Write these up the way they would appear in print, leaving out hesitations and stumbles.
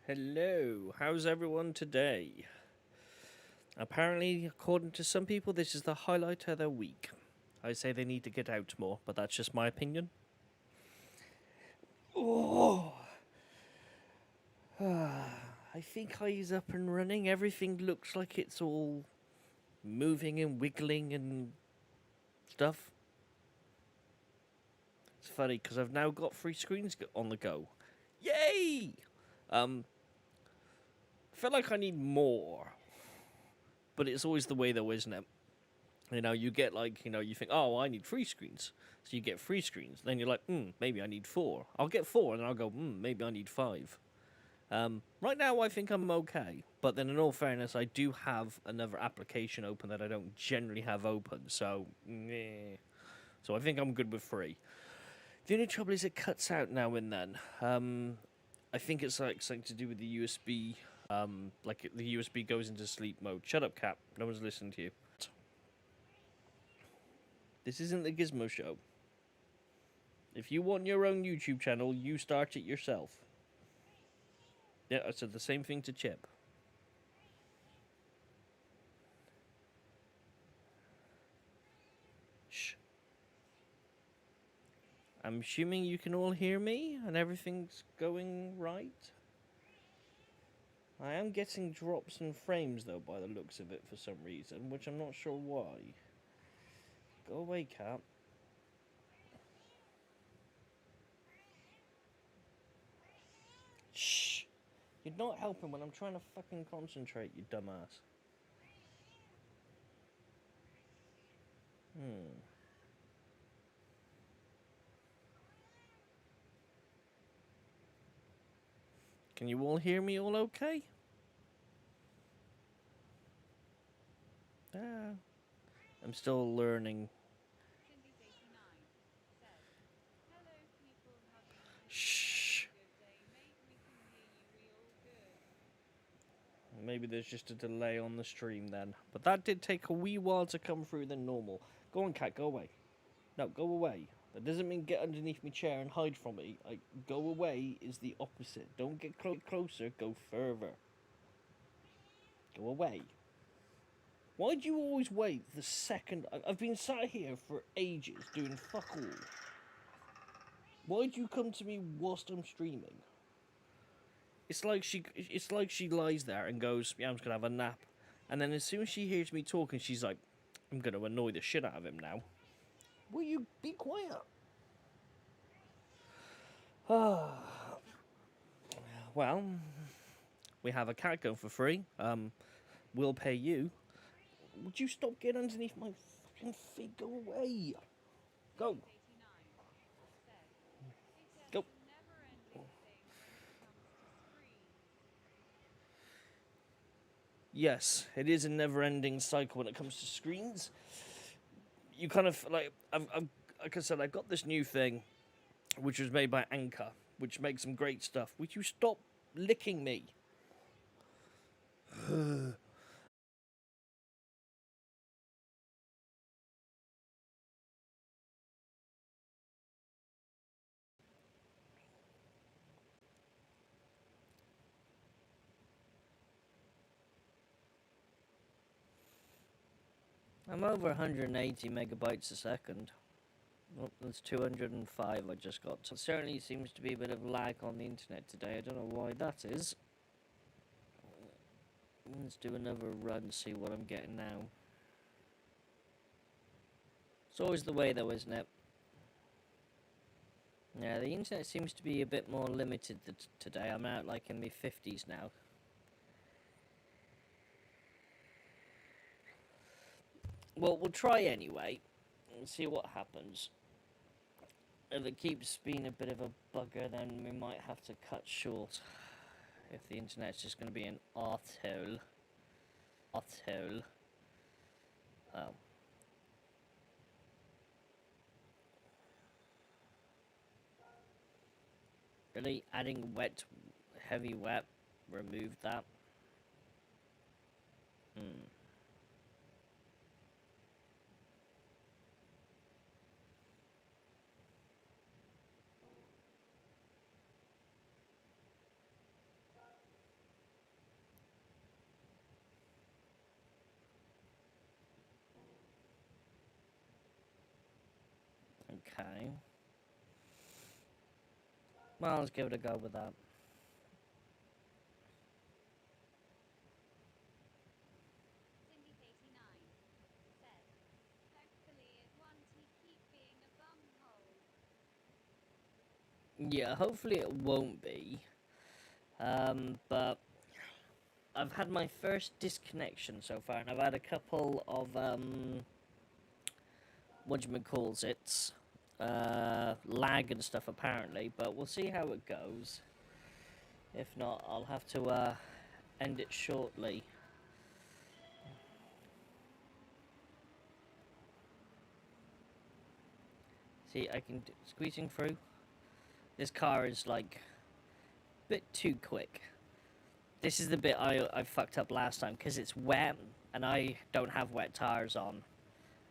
Hello, how's everyone today? Apparently, according to some people, this is the highlight of their week. I say they need to get out more, but that's just my opinion. Oh, I think he's up and running. Everything looks like it's all moving and wiggling and stuff. It's funny because I've now got 3 screens on the go. Yay! I feel like I need more, but it's always the way though, isn't it? You get you think, oh, I need 3 screens. So you get 3 screens. Then you're like, maybe I need four. I'll get four, and then I'll go, maybe I need five. Right now, I think I'm okay. But then, in all fairness, I do have another application open that I don't generally have open. So, meh. So I think I'm good with three. The only trouble is it cuts out now and then. I think it's like something to do with the USB. Like the USB goes into sleep mode. Shut up, Cap. No one's listening to you. This isn't the Gizmo Show. If you want your own YouTube channel, you start it yourself. Yeah, I said the same thing to Chip. Shh. I'm assuming you can all hear me and everything's going right. I am getting drops and frames though by the looks of it for some reason, which I'm not sure why. Go away, Cap. Shh. You're not helping when I'm trying to fucking concentrate, you dumbass. Hmm. Can you all hear me all okay? Ah. I'm still learning. Shh. Maybe there's just a delay on the stream then. But that did take a wee while to come through than normal. Go on, cat, go away. No, go away. That doesn't mean get underneath my chair and hide from me. Go away is the opposite. Don't get closer, go further. Go away. Why do you always wait the second... I've been sat here for ages doing fuck all. Why do you come to me whilst I'm streaming? It's like she lies there and goes, yeah, I'm just going to have a nap. And then as soon as she hears me talking, she's like, I'm going to annoy the shit out of him now. Will you be quiet? Well, we have a cat going for free. We'll pay you. Would you stop getting underneath my fucking feet? Go away. Go. Go. Yes, it is a never-ending cycle when it comes to screens. You kind of like like I said, I got this new thing, which was made by Anchor, which makes some great stuff. Would you stop licking me? I'm over 180 megabytes a second. Oh, that's 205 I just got. So it certainly seems to be a bit of lag on the internet today. I don't know why that is. Let's do another run, see what I'm getting now. It's always the way though, isn't it? Yeah, the internet seems to be a bit more limited today. I'm out like in my 50s now. Well, we'll try anyway and see what happens. If it keeps being a bit of a bugger, then we might have to cut short. If the internet's just going to be an arthole. Arthole. Oh. Really? Adding wet, heavy wet? Remove that. Hmm. Okay. Well, let's give it a go with that. Yeah, hopefully it won't be. But I've had my first disconnection so far, and I've had a couple of whatchamacalls it, lag and stuff apparently. But we'll see how it goes. If not, I'll have to end it shortly. See, I can squeezing through. This car is like a bit too quick. This is the bit I fucked up last time because it's wet and I don't have wet tires on.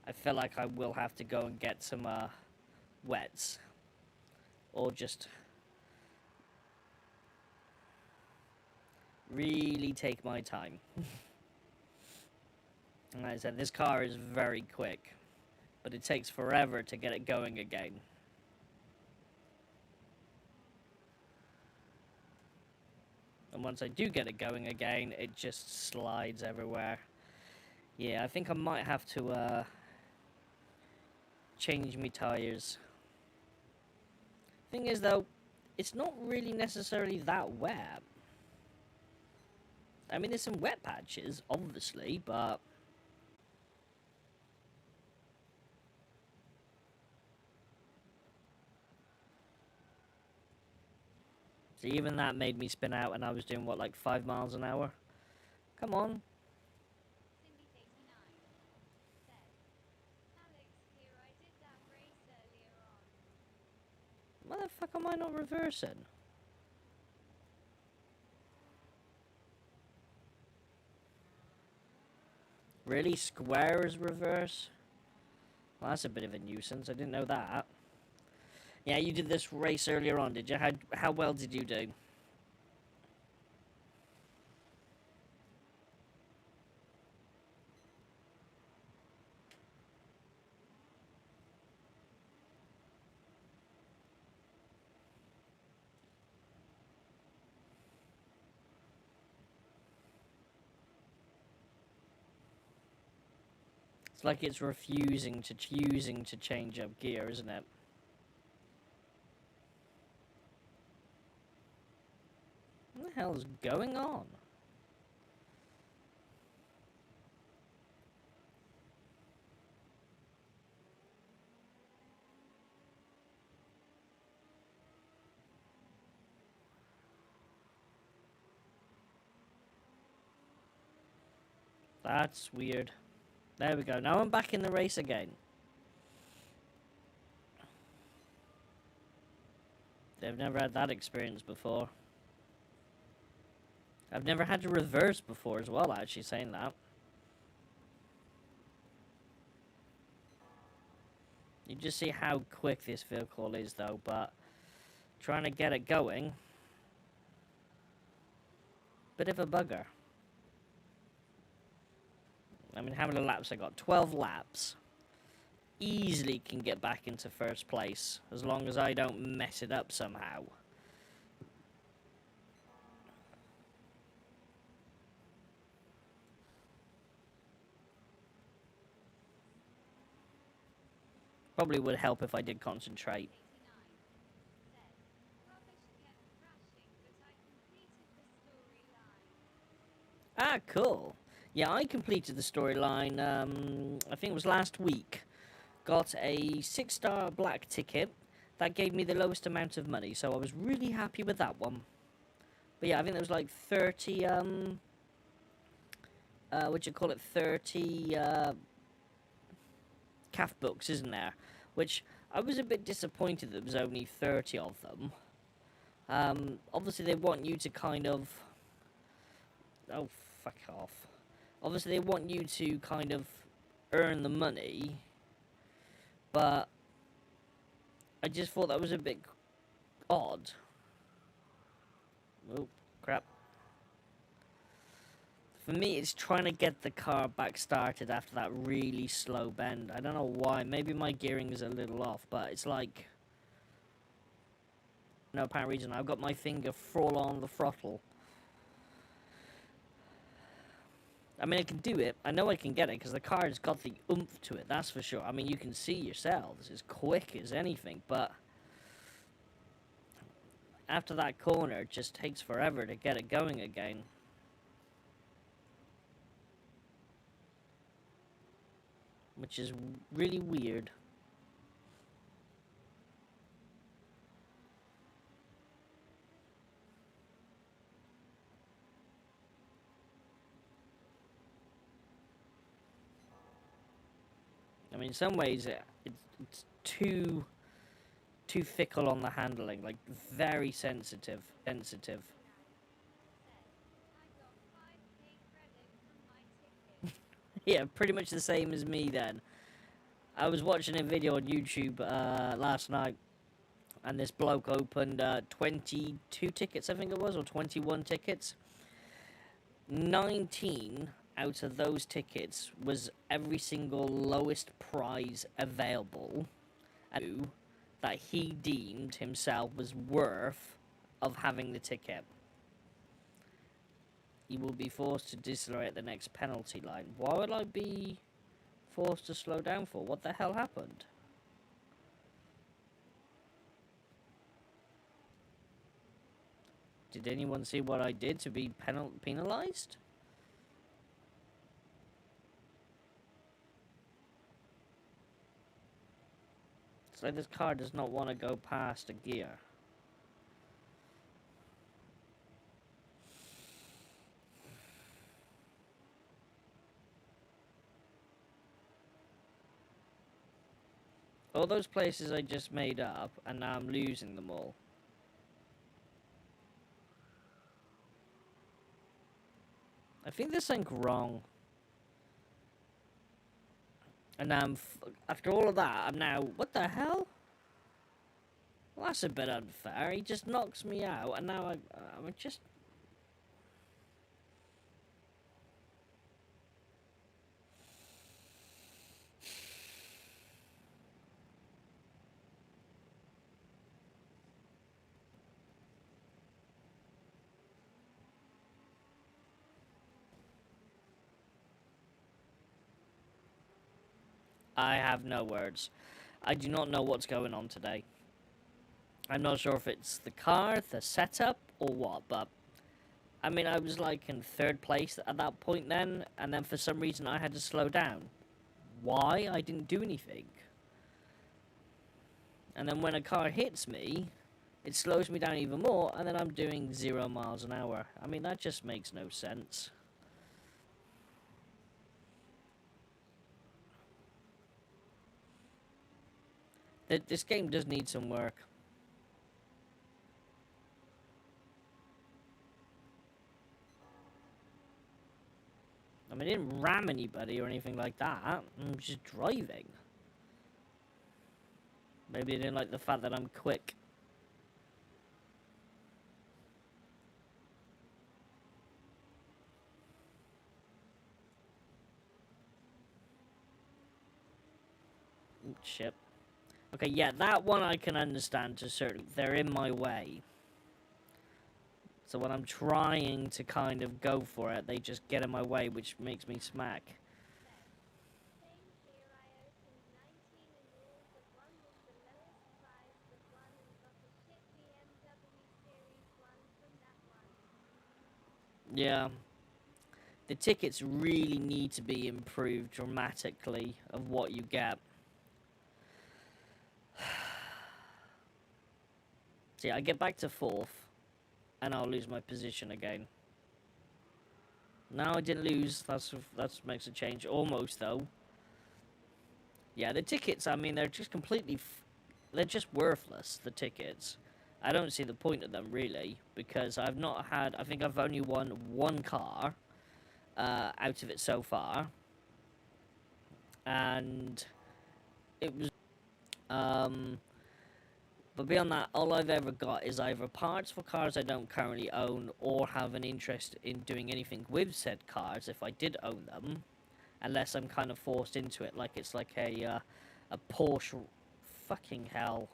I feel like I will have to go and get some wets, or just really take my time. And like I said, this car is very quick, but it takes forever to get it going again. And once I do get it going again, it just slides everywhere. Yeah, I think I might have to change my tires. Thing is, though, it's not really necessarily that wet. I mean, there's some wet patches, obviously, but... See, even that made me spin out, and I was doing, what, like 5 miles an hour? Come on. Why the fuck am I not reversing? Really? Square is reverse? Well, that's a bit of a nuisance. I didn't know that. Yeah, you did this race earlier on, did you? How well did you do? It's like it's refusing to change up gear, isn't it? What the hell is going on? That's weird. There we go. Now I'm back in the race again. I've never had that experience before. I've never had to reverse before as well, actually, saying that. You just see how quick this vehicle is, though, but trying to get it going, bit of a bugger. I mean, how many laps I got? 12 laps. Easily can get back into first place, as long as I don't mess it up somehow. Probably would help if I did concentrate. Ah, cool. Yeah, I completed the storyline, I think it was last week. Got a 6-star black ticket. That gave me the lowest amount of money, so I was really happy with that one. But yeah, I think there was like 30, 30, calf books, isn't there? Which, I was a bit disappointed that there was only 30 of them. Obviously they want you to kind of... Oh, fuck off. Obviously they want you to kind of earn the money, but I just thought that was a bit odd. Oh, crap. For me, it's trying to get the car back started after that really slow bend. I don't know why. Maybe my gearing is a little off, but it's like... No apparent reason. I've got my finger full on the throttle. I mean, I can do it. I know I can get it, because the car's got the oomph to it, that's for sure. I mean, you can see yourselves. It's quick as anything, but... After that corner, it just takes forever to get it going again. Which is really weird. I mean, in some ways, it's too fickle on the handling, like very sensitive. Yeah, pretty much the same as me then. I was watching a video on YouTube last night, and this bloke opened 22 tickets, I think it was, or 21 tickets. 19 out of those tickets was every single lowest prize available that he deemed himself was worth of having the ticket. He will be forced to decelerate at the next penalty line. Why would I be forced to slow down for? What the hell happened? Did anyone see what I did to be penalized? It's like this car does not want to go past a gear. All those places I just made up, and now I'm losing them all. I think there's something wrong. And now after all of that, I'm now... What the hell? Well, that's a bit unfair. He just knocks me out, and now I'm just... I have no words. I do not know what's going on today. I'm not sure if it's the car, the setup, or what, but... I mean, I was like in third place at that point then, and then for some reason I had to slow down. Why? I didn't do anything. And then when a car hits me, it slows me down even more, and then I'm doing 0 miles an hour. I mean, that just makes no sense. This game does need some work. I mean, I didn't ram anybody or anything like that. I'm just driving. Maybe I didn't like the fact that I'm quick. Ooh, shit. Okay, yeah, that one I can understand to certain... They're in my way. So when I'm trying to kind of go for it, they just get in my way, which makes me smack. Yeah. The tickets really need to be improved dramatically of what you get. See, I get back to 4th, and I'll lose my position again. No, I didn't lose. That makes a change. Almost, though. Yeah, the tickets, I mean, they're just completely... they're just worthless, the tickets. I don't see the point of them, really, because I've not had... I think I've only won one car out of it so far. And it was... But beyond that, all I've ever got is either parts for cars I don't currently own, or have an interest in doing anything with said cars if I did own them, unless I'm kind of forced into it, like it's like a Porsche, fucking hell,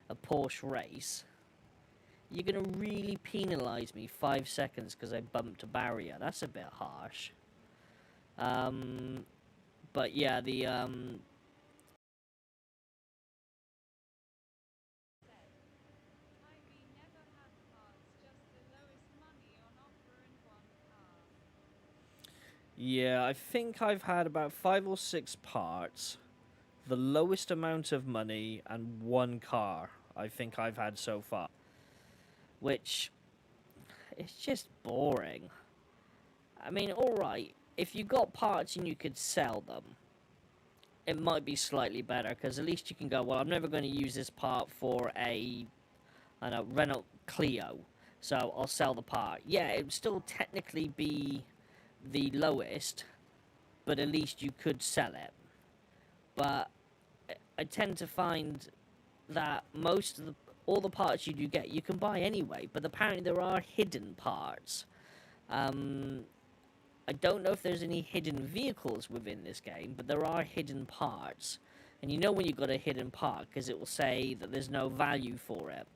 a Porsche race. You're gonna really penalise me 5 seconds because I bumped a barrier. That's a bit harsh. But yeah, the yeah, I think I've had about 5 or 6 parts, the lowest amount of money, and 1 car I think I've had so far. Which, it's just boring. I mean, alright, if you got parts and you could sell them, it might be slightly better, because at least you can go, well, I'm never going to use this part for a, I don't know, Renault Clio, so I'll sell the part. Yeah, it would still technically be the lowest, but at least you could sell it. But I tend to find that most of all the parts you do get, you can buy anyway, but apparently there are hidden parts. I don't know if there's any hidden vehicles within this game, but there are hidden parts. And you know when you've got a hidden part, because it will say that there's no value for it.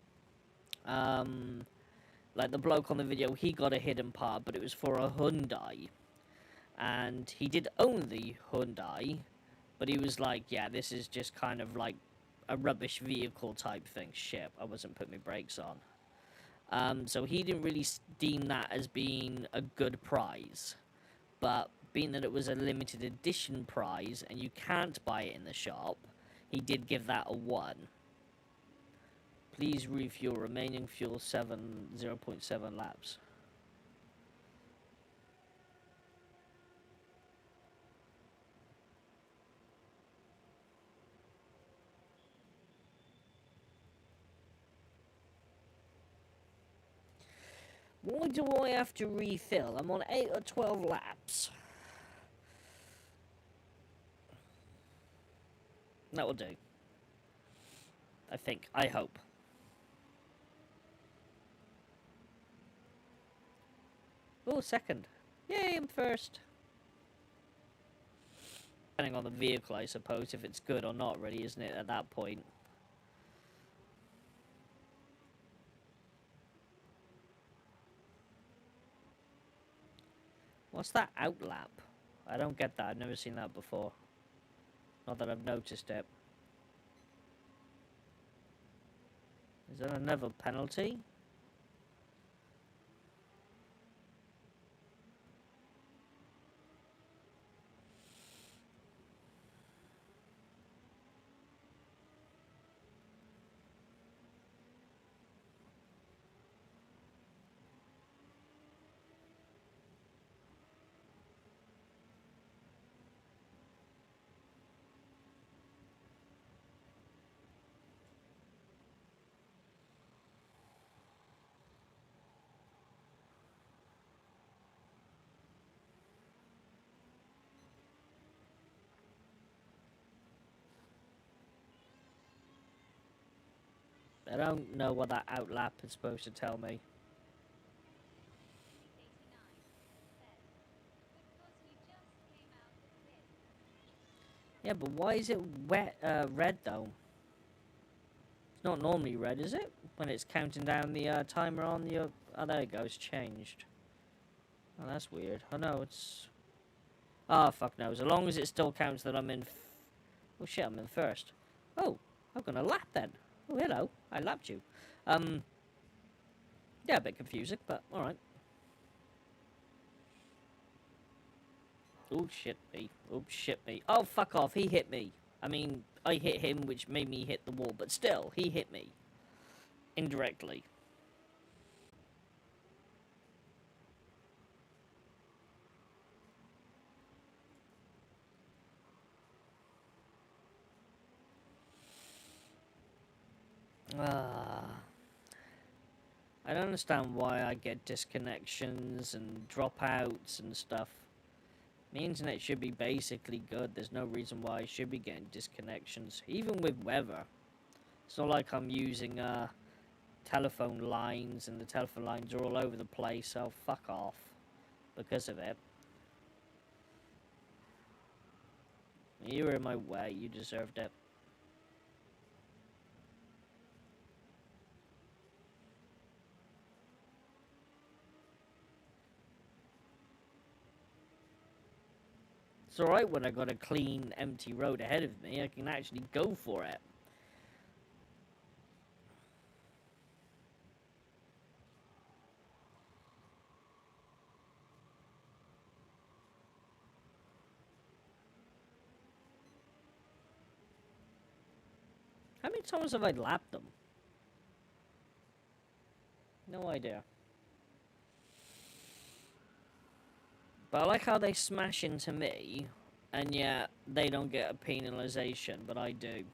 Like the bloke on the video, he got a hidden part, but it was for a Hyundai. And he did own the Hyundai, but he was like, yeah, this is just kind of like a rubbish vehicle type thing. Shit, I wasn't putting my brakes on. So he didn't really deem that as being a good prize. But being that it was a limited edition prize and you can't buy it in the shop, he did give that a 1. Please refuel remaining fuel 0.7 laps. Why do I have to refill? I'm on 8 or 12 laps. That will do. I think. I hope. Oh, second. Yay, I'm first. Depending on the vehicle, I suppose, if it's good or not, really, isn't it, at that point? What's that outlap? I don't get that. I've never seen that before. Not that I've noticed it. Is that another penalty? I don't know what that outlap is supposed to tell me. Yeah, but why is it red, though? It's not normally red, is it? When it's counting down the timer on the... oh, there it goes. Changed. Oh, that's weird. Oh, no, it's... oh, fuck knows. As long as it still counts that I'm in... oh, shit, I'm in first. Oh, I'm gonna lap, then. Oh, hello. I lapped you. Yeah, a bit confusing, but alright. Oh, shit me. Oh, shit me. Oh, fuck off. He hit me. I mean, I hit him, which made me hit the wall, but still, he hit me. Indirectly. I don't understand why I get disconnections and dropouts and stuff. The internet should be basically good. There's no reason why I should be getting disconnections, even with weather. It's not like I'm using telephone lines and the telephone lines are all over the place, so fuck off because of it. You were in my way, you deserved it. It's alright when I got a clean, empty road ahead of me, I can actually go for it. How many times have I lapped them? No idea. But I like how they smash into me, and yet they don't get a penalization, but I do.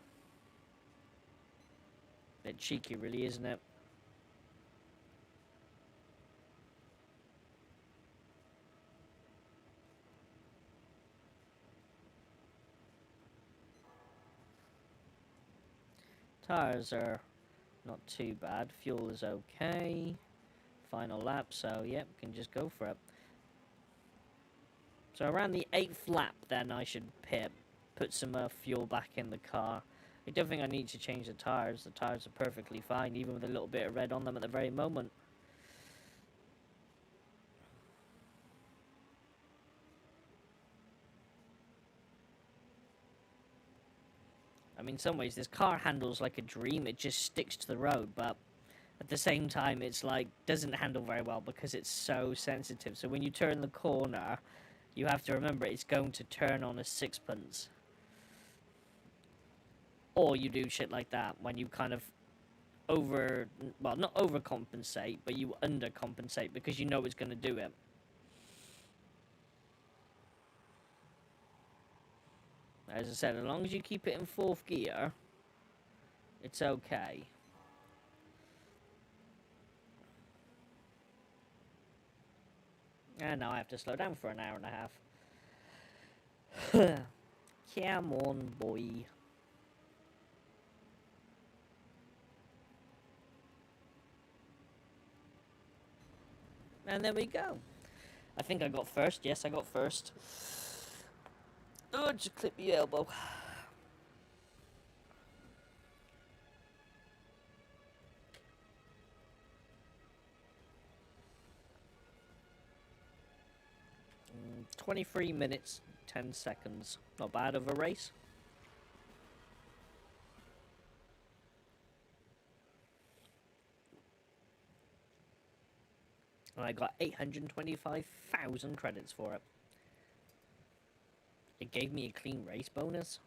Bit cheeky, really, isn't it? Tires are not too bad. Fuel is okay. Final lap, so yep, can just go for it. So around the 8th lap, then I should pit, put some fuel back in the car. I don't think I need to change the tires. The tires are perfectly fine, even with a little bit of red on them at the very moment. I mean, in some ways, this car handles like a dream. It just sticks to the road, but at the same time, it's like, doesn't handle very well because it's so sensitive. So when you turn the corner, you have to remember it's going to turn on a sixpence. Or you do shit like that when you kind of not overcompensate, but you undercompensate because you know it's going to do it. As I said, as long as you keep it in 4th gear, it's okay. And now I have to slow down for an hour and a half. Come on, boy. And there we go. I think I got first. Yes, I got first. Oh, just clip your elbow. Mm, 23 minutes, 10 seconds. Not bad of a race. And I got 825,000 credits for it. It gave me a clean race bonus.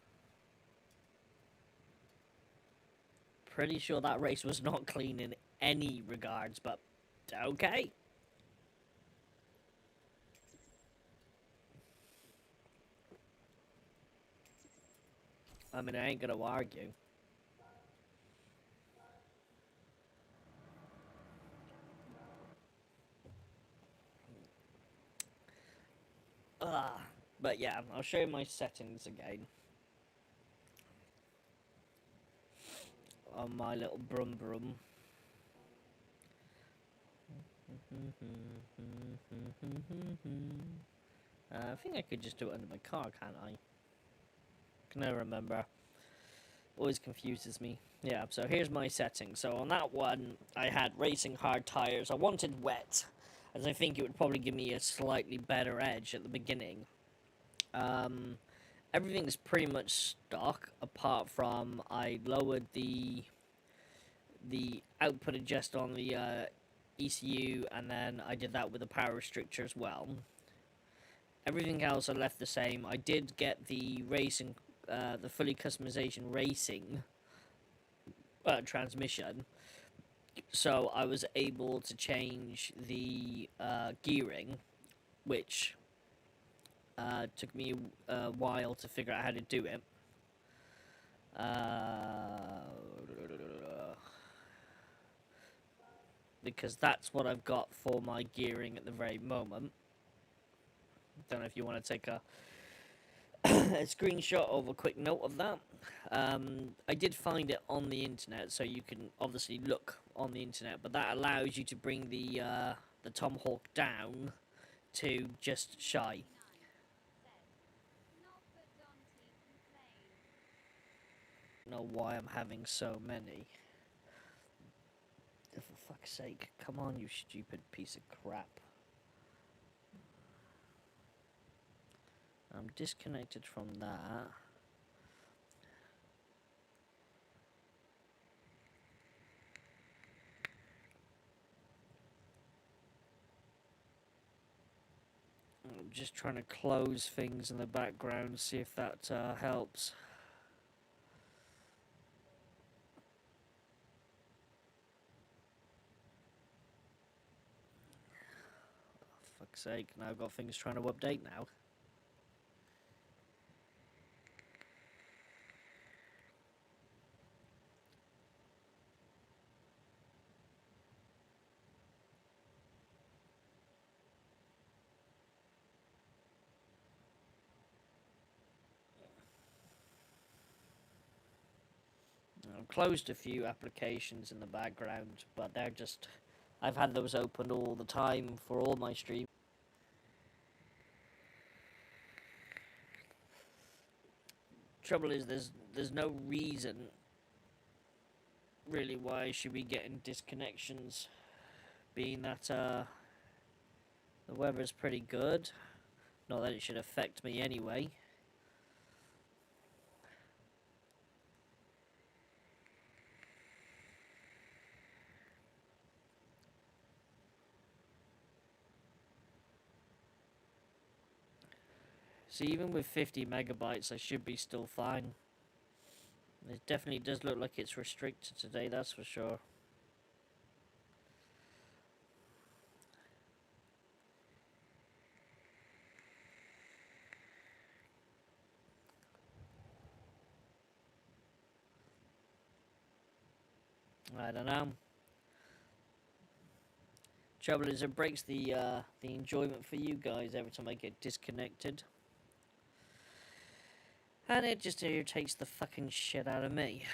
Pretty sure that race was not clean in any regards, but okay. I mean, I ain't gonna argue. But yeah, I'll show you my settings again. On my little brum brum. I think I could just do it under my car, can't I? Can never remember. Always confuses me. Yeah, so here's my settings. So on that one, I had racing hard tires. I wanted wet, as I think it would probably give me a slightly better edge at the beginning. Everything's pretty much stock, apart from I lowered the output adjust on the ECU, and then I did that with the power restrictor as well. Everything else I left the same. I did get the racing, the fully customization racing transmission, so I was able to change the gearing, which took me a while to figure out how to do it. Because that's what I've got for my gearing at the very moment. Don't know if you want to take a screenshot of a quick note of that. I did find it on the internet, so you can obviously look on the internet, but that allows you to bring the tomahawk down to just shy. I don't know why I'm having so many. For fuck's sake, come on, you stupid piece of crap. I'm disconnected from that. I'm just trying to close things in the background, see if that helps. For fuck's sake, now I've got things trying to update now. I've closed a few applications in the background, but they're just... I've had those open all the time for all my streams. Trouble is, there's no reason really why I should be getting disconnections, being that the weather's pretty good. Not that it should affect me anyway. So even with 50 megabytes, I should be still fine. It definitely does look like it's restricted today, that's for sure. I don't know. Trouble is, it breaks the enjoyment for you guys every time I get disconnected. And it just irritates the fucking shit out of me.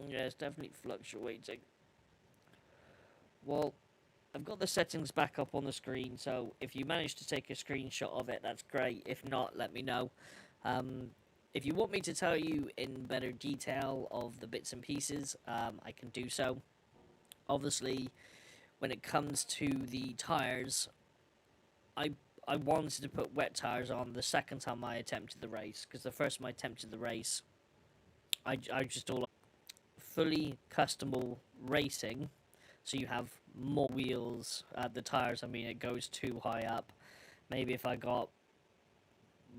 Yeah, it's definitely fluctuating. Well, I've got the settings back up on the screen, so if you manage to take a screenshot of it, that's great. If not, let me know. If you want me to tell you in better detail of the bits and pieces, I can do so. Obviously, when it comes to the tires, I wanted to put wet tires on the second time I attempted the race, because the first time I attempted the race, I just all fully customable racing, so you have more wheels. The tires, I mean, it goes too high up. Maybe if I got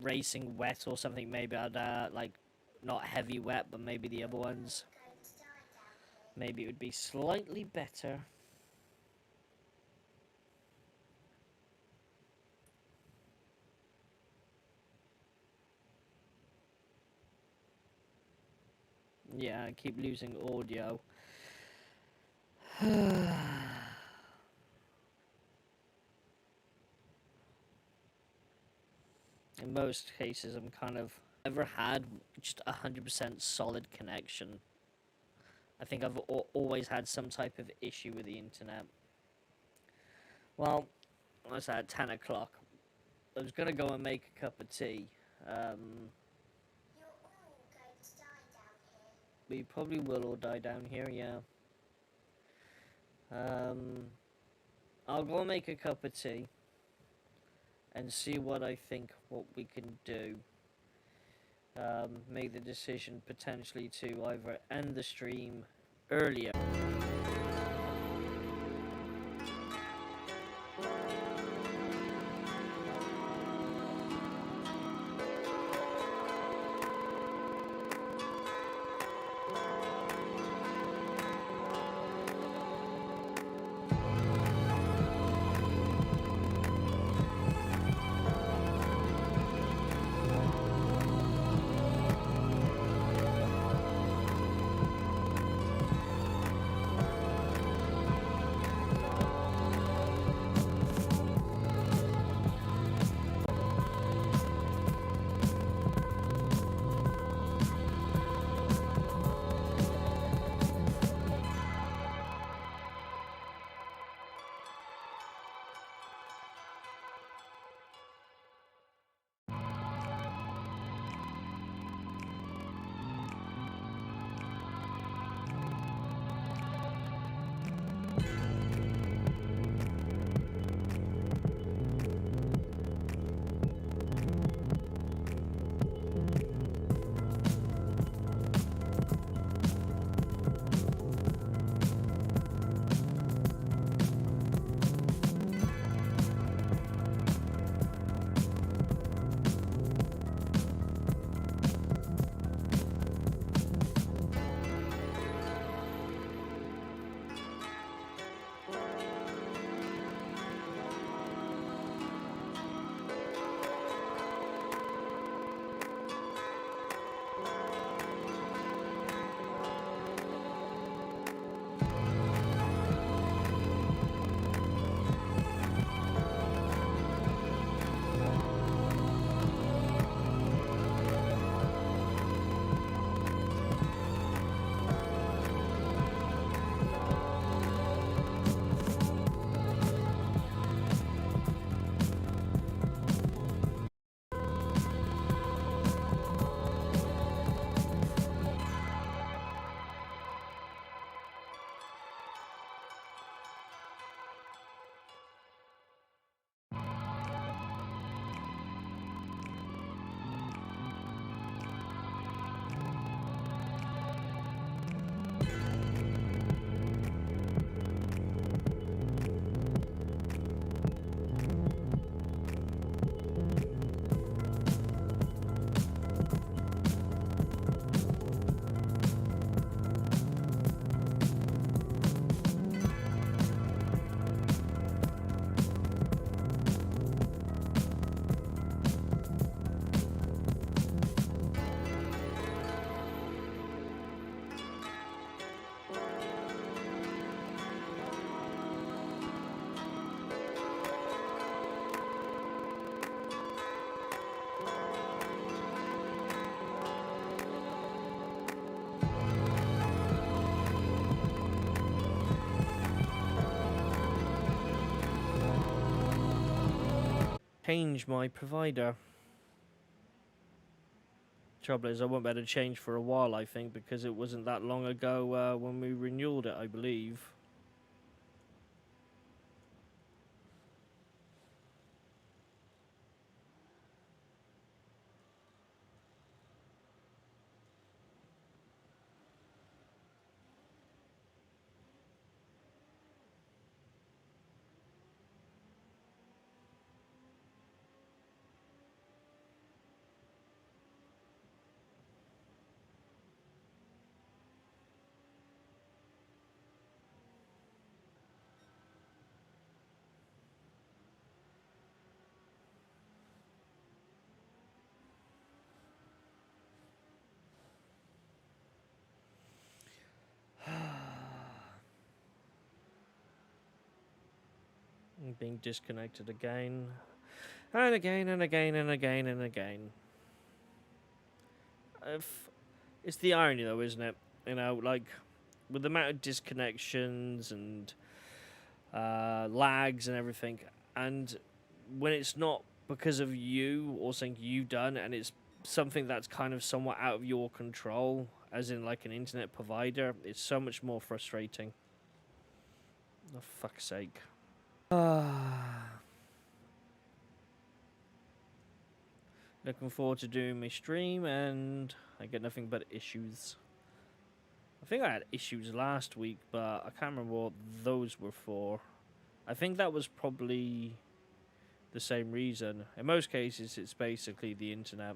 racing wet or something, maybe I'd like not heavy wet, but maybe the other ones, maybe it would be slightly better. Yeah, I keep losing audio. In most cases, I'm kind of never had just 100% solid connection. I think I've always had some type of issue with the internet. Well, what's that, 10 o'clock? I was going to go and make a cup of tea. We probably will all die down here, yeah. I'll go and make a cup of tea and see what I think, what we can do. Make the decision potentially to either end the stream earlier. change my provider. Trouble is, I won't be able to change for a while, I think, because it wasn't that long ago when we renewed it, I believe. Being disconnected again. And again, and again, and again, and again. It's the irony, though, isn't it? You know, like, with the amount of disconnections and lags and everything, and when it's not because of you or something you've done, and it's something that's kind of somewhat out of your control, as in like an internet provider, it's so much more frustrating. Oh, fuck's sake. Looking forward to doing my stream, and I get nothing but issues. I think I had issues last week, but I can't remember what those were for. I think that was probably the same reason. In most cases, it's basically the internet.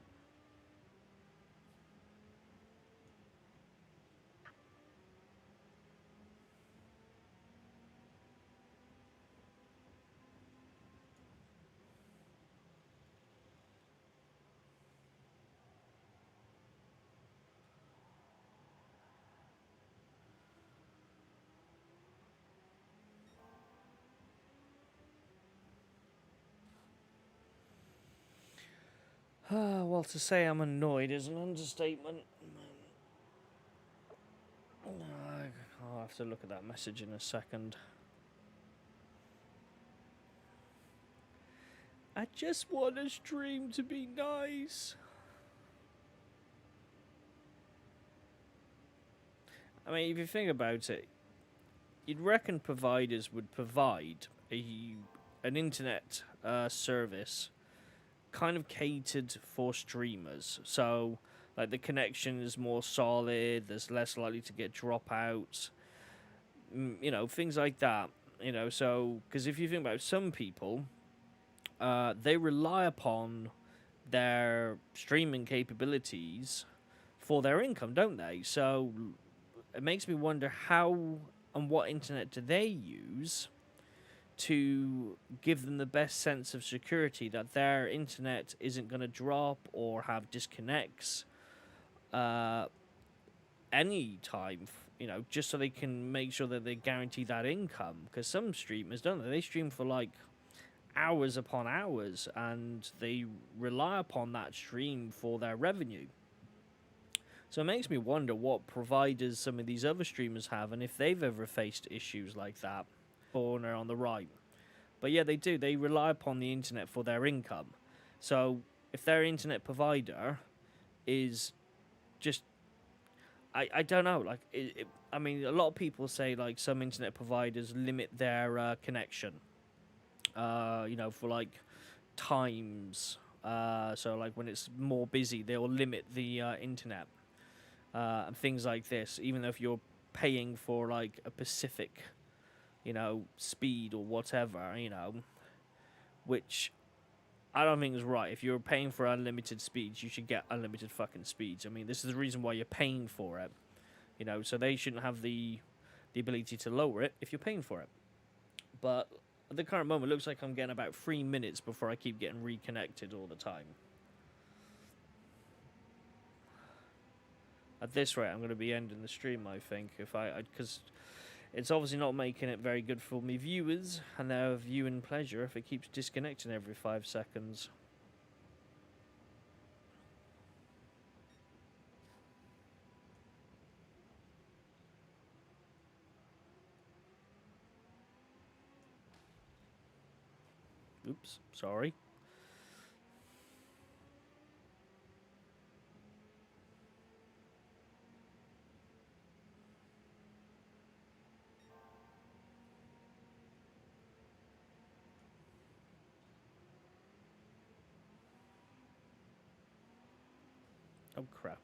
Well, to say I'm annoyed is an understatement. I'll have to look at that message in a second. I just want a stream to be nice. I mean, if you think about it, you'd reckon providers would provide an internet service kind of catered for streamers. So, like, the connection is more solid, there's less likely to get dropouts, you know, things like that. You know, so, because if you think about some people, they rely upon their streaming capabilities for their income, don't they? So it makes me wonder how and what internet do they use to give them the best sense of security that their internet isn't going to drop or have disconnects any time, you know, just so they can make sure that they guarantee that income. Because some streamers, don't they? They stream for like hours upon hours and they rely upon that stream for their revenue. So it makes me wonder what providers some of these other streamers have and if they've ever faced issues like that. Corner on the right. But yeah, they do. They rely upon the internet for their income. So if their internet provider is just, I don't know. Like, I mean, a lot of people say like some internet providers limit their connection. You know, for like times. So like when it's more busy, they'll limit the internet and things like this. Even though if you're paying for like a specific, you know, speed or whatever, you know, which I don't think is right. If you're paying for unlimited speeds, you should get unlimited fucking speeds. I mean, this is the reason why you're paying for it, you know. So they shouldn't have the ability to lower it if you're paying for it. But at the current moment, it looks like I'm getting about 3 minutes before I keep getting reconnected all the time. At this rate, I'm going to be ending the stream, I think, because it's obviously not making it very good for me viewers and their viewing pleasure if it keeps disconnecting every 5 seconds. Oops, sorry. Oh, crap.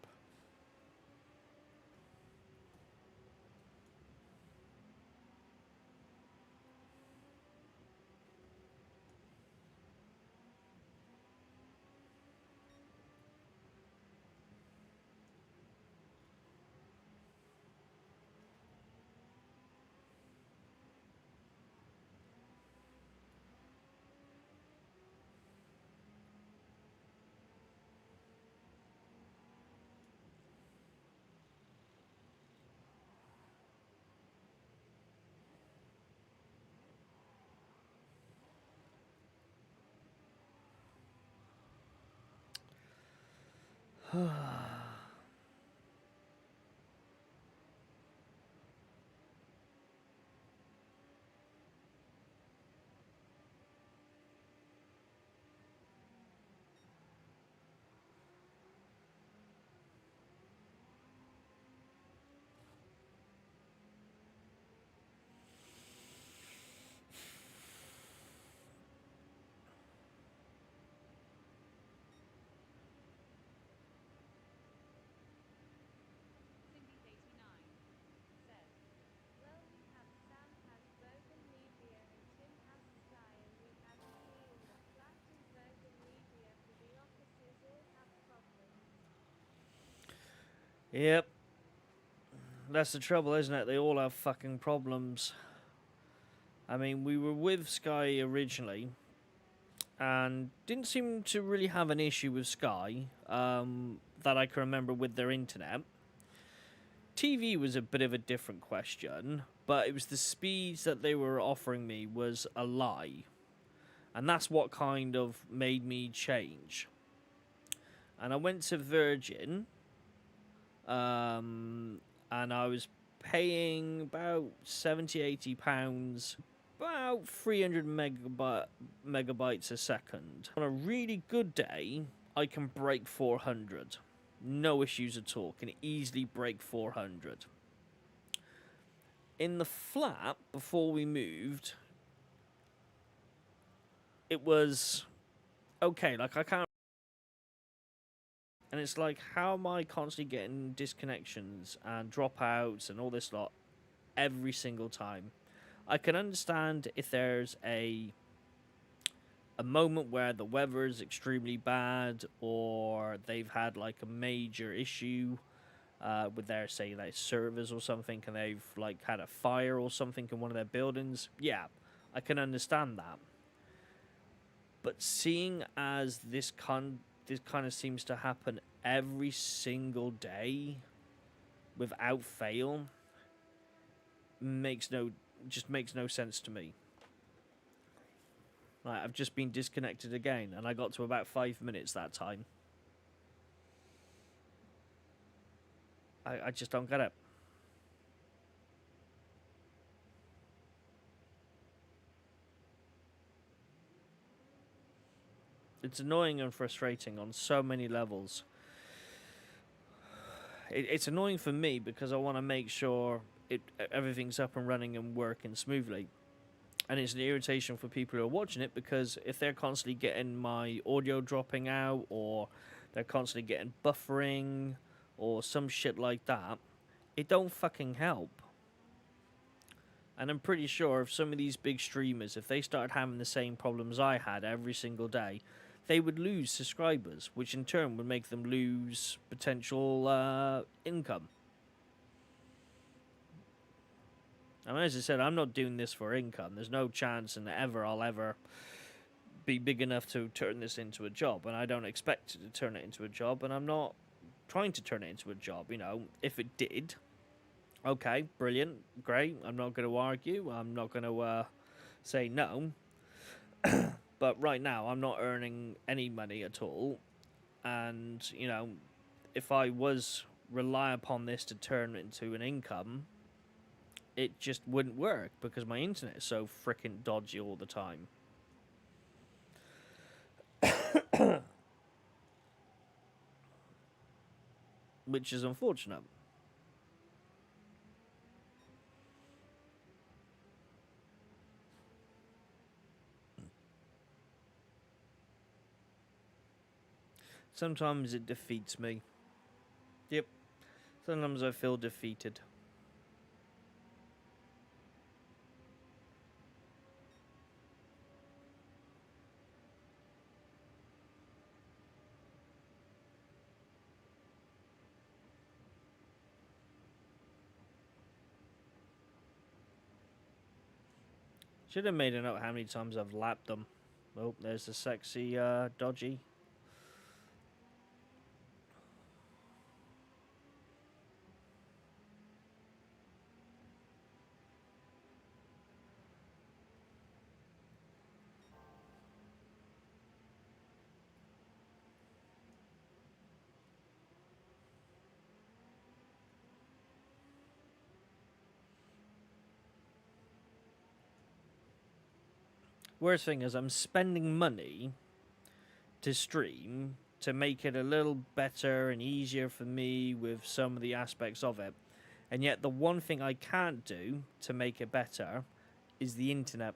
Yep. That's the trouble, isn't it? They all have fucking problems. I mean, we were with Sky originally, and didn't seem to really have an issue with Sky that I can remember with their internet. TV was a bit of a different question, but it was the speeds that they were offering me was a lie. And that's what kind of made me change. And I went to Virgin, and I was paying about 70, £80, about 300 megabytes a second. On a really good day, I can break 400. No issues at all. Can easily break 400. In the flat, before we moved, it was okay. Like, I can't. And it's like, how am I constantly getting disconnections and dropouts and all this lot every single time? I can understand if there's a moment where the weather is extremely bad, or they've had like a major issue with their, say, like servers or something, and they've like had a fire or something in one of their buildings. Yeah, I can understand that. But seeing as this kind of seems to happen every single day without fail, makes no sense to me. Like, I've just been disconnected again, and I got to about 5 minutes that time. I just don't get it. It's annoying and frustrating on so many levels. It's annoying for me because I want to make sure everything's up and running and working smoothly. And it's an irritation for people who are watching it, because if they're constantly getting my audio dropping out, or they're constantly getting buffering or some shit like that, it don't fucking help. And I'm pretty sure if some of these big streamers, if they started having the same problems I had every single day, they would lose subscribers, which in turn would make them lose potential income. I mean, as I said, I'm not doing this for income. There's no chance and ever I'll ever be big enough to turn this into a job, and I don't expect to turn it into a job, and I'm not trying to turn it into a job. You know, if it did, okay, brilliant, great. I'm not going to argue. I'm not going to say no. But right now, I'm not earning any money at all, and you know, if I was rely upon this to turn it into an income, it just wouldn't work because my internet is so freaking dodgy all the time. Which is unfortunate. Sometimes it defeats me. Sometimes I feel defeated. Should have made a note how many times I've lapped them. Oh, there's the sexy dodgy. Worst thing is I'm spending money to stream to make it a little better and easier for me with some of the aspects of it. And yet the one thing I can't do to make it better is the internet.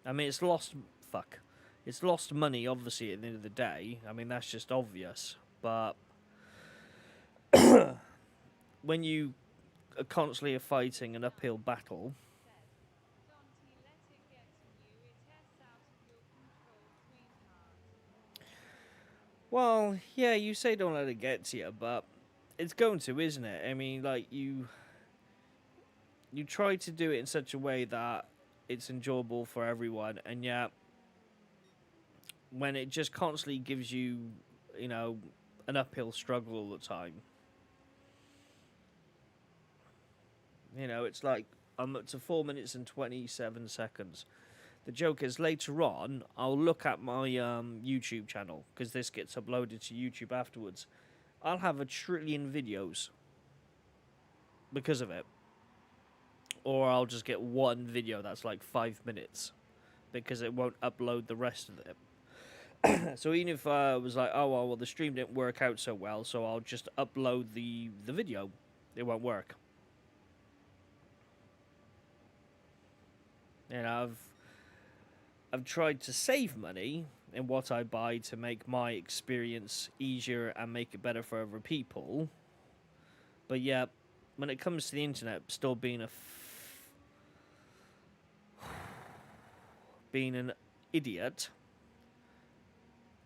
I mean, it's lost. Fuck. It's lost money, obviously, at the end of the day. I mean, that's just obvious. But when you are constantly fighting an uphill battle, well, yeah, you say don't let it get to you, but it's going to, isn't it? I mean, like you try to do it in such a way that it's enjoyable for everyone, and yet when it just constantly gives you, you know, an uphill struggle all the time, you know, it's like I'm up to 4 minutes and 27 seconds. The joke is later on, I'll look at my YouTube channel because this gets uploaded to YouTube afterwards. I'll have 1,000,000,000,000 videos because of it. Or I'll just get one video that's like 5 minutes because it won't upload the rest of it. So even if I was like, oh well, the stream didn't work out so well, so I'll just upload the video, it won't work. And I've tried to save money in what I buy to make my experience easier and make it better for other people. But yeah, when it comes to the internet, still being an idiot,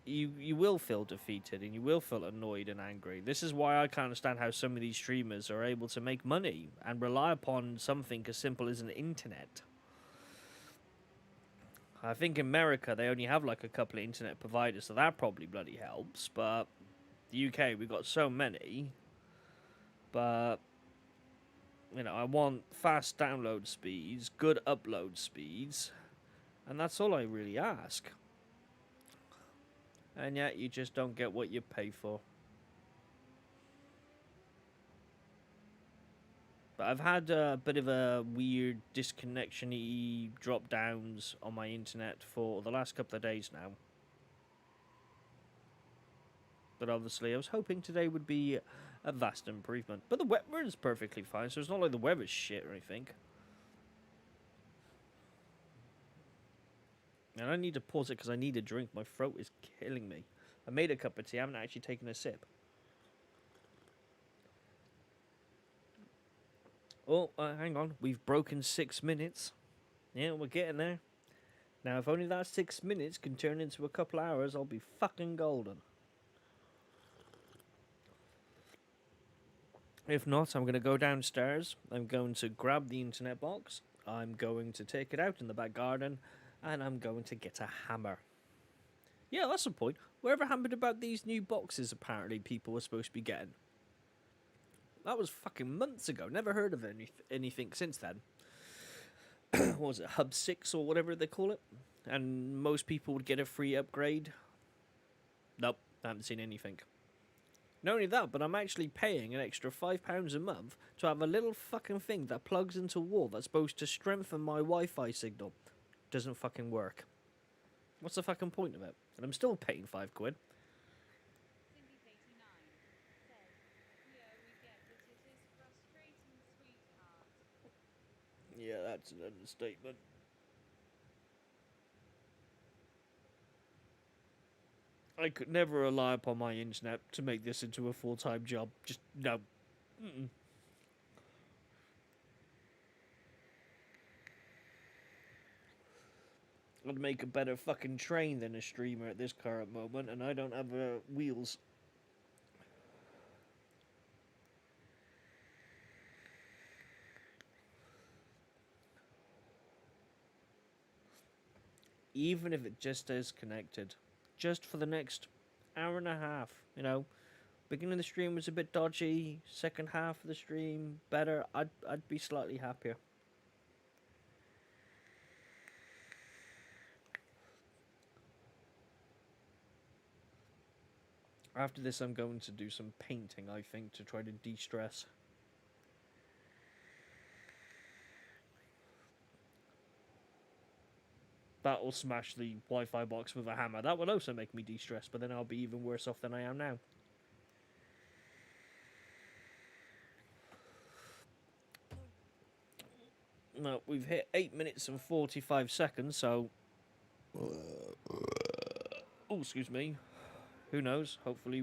you will feel defeated and you will feel annoyed and angry. This is why I can't understand how some of these streamers are able to make money and rely upon something as simple as an internet. I think in America they only have like a couple of internet providers, so that probably bloody helps. But the UK, we've got so many. But you know, I want fast download speeds, good upload speeds, and that's all I really ask. And yet you just don't get what you pay for. But I've had a bit of a weird disconnection-y drop-downs on my internet for the last couple of days now. But obviously I was hoping today would be a vast improvement. But the weather is perfectly fine, so it's not like the weather's shit or anything. And I need to pause it because I need a drink. My throat is killing me. I made a cup of tea, I haven't actually taken a sip. Oh, hang on. We've broken 6 minutes. Yeah, we're getting there. Now, if only that 6 minutes can turn into a couple hours, I'll be fucking golden. If not, I'm going to go downstairs. I'm going to grab the internet box. I'm going to take it out in the back garden. And I'm going to get a hammer. Yeah, that's the point. Whatever happened about these new boxes apparently people were supposed to be getting? That was fucking months ago. Never heard of anything since then. What was it, Hub 6 or whatever they call it? And most people would get a free upgrade. Nope, I haven't seen anything. Not only that, but I'm actually paying an extra £5 a month to have a little fucking thing that plugs into a wall that's supposed to strengthen my Wi-Fi signal. Doesn't fucking work. What's the fucking point of it? And I'm still paying £5. Yeah, that's an understatement. I could never rely upon my internet to make this into a full-time job. Just no. Mm-mm. I'd make a better fucking train than a streamer at this current moment, and I don't have wheels. Even if it just is connected, just for the next hour and a half. Beginning of the stream was a bit dodgy. Second half of the stream better. I'd be slightly happier. After this, I'm going to do some painting, I think, to try to de-stress. That will smash the Wi-Fi box with a hammer. That will also make me de-stress, but then I'll be even worse off than I am now. No, we've hit 8 minutes and 45 seconds, so... Oh, excuse me. Who knows? Hopefully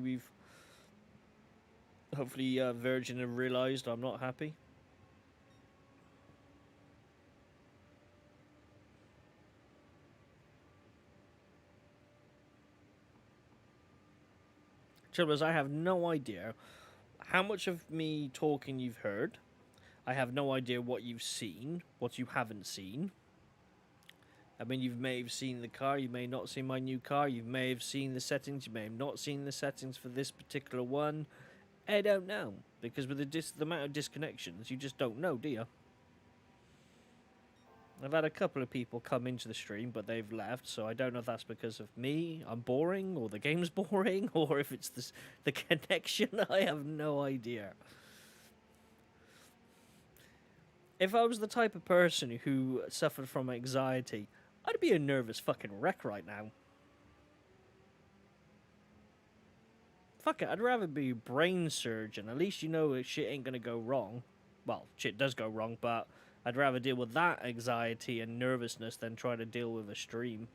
Virgin have realised I'm not happy. Trouble is, I have no idea how much of me talking you've heard. I have no idea what you've seen, what you haven't seen. I mean, you may have seen the car, you may not see my new car, you may have seen the settings, you may have not seen the settings for this particular one. I don't know, because with the amount of disconnections, you just don't know, do you? I've had a couple of people come into the stream, but they've left, so I don't know if that's because of me, I'm boring, or the game's boring, or if it's the connection. I have no idea. If I was the type of person who suffered from anxiety, I'd be a nervous fucking wreck right now. Fuck it, I'd rather be a brain surgeon. At least you know shit ain't gonna go wrong. Well, shit does go wrong, but I'd rather deal with that anxiety and nervousness than try to deal with a stream.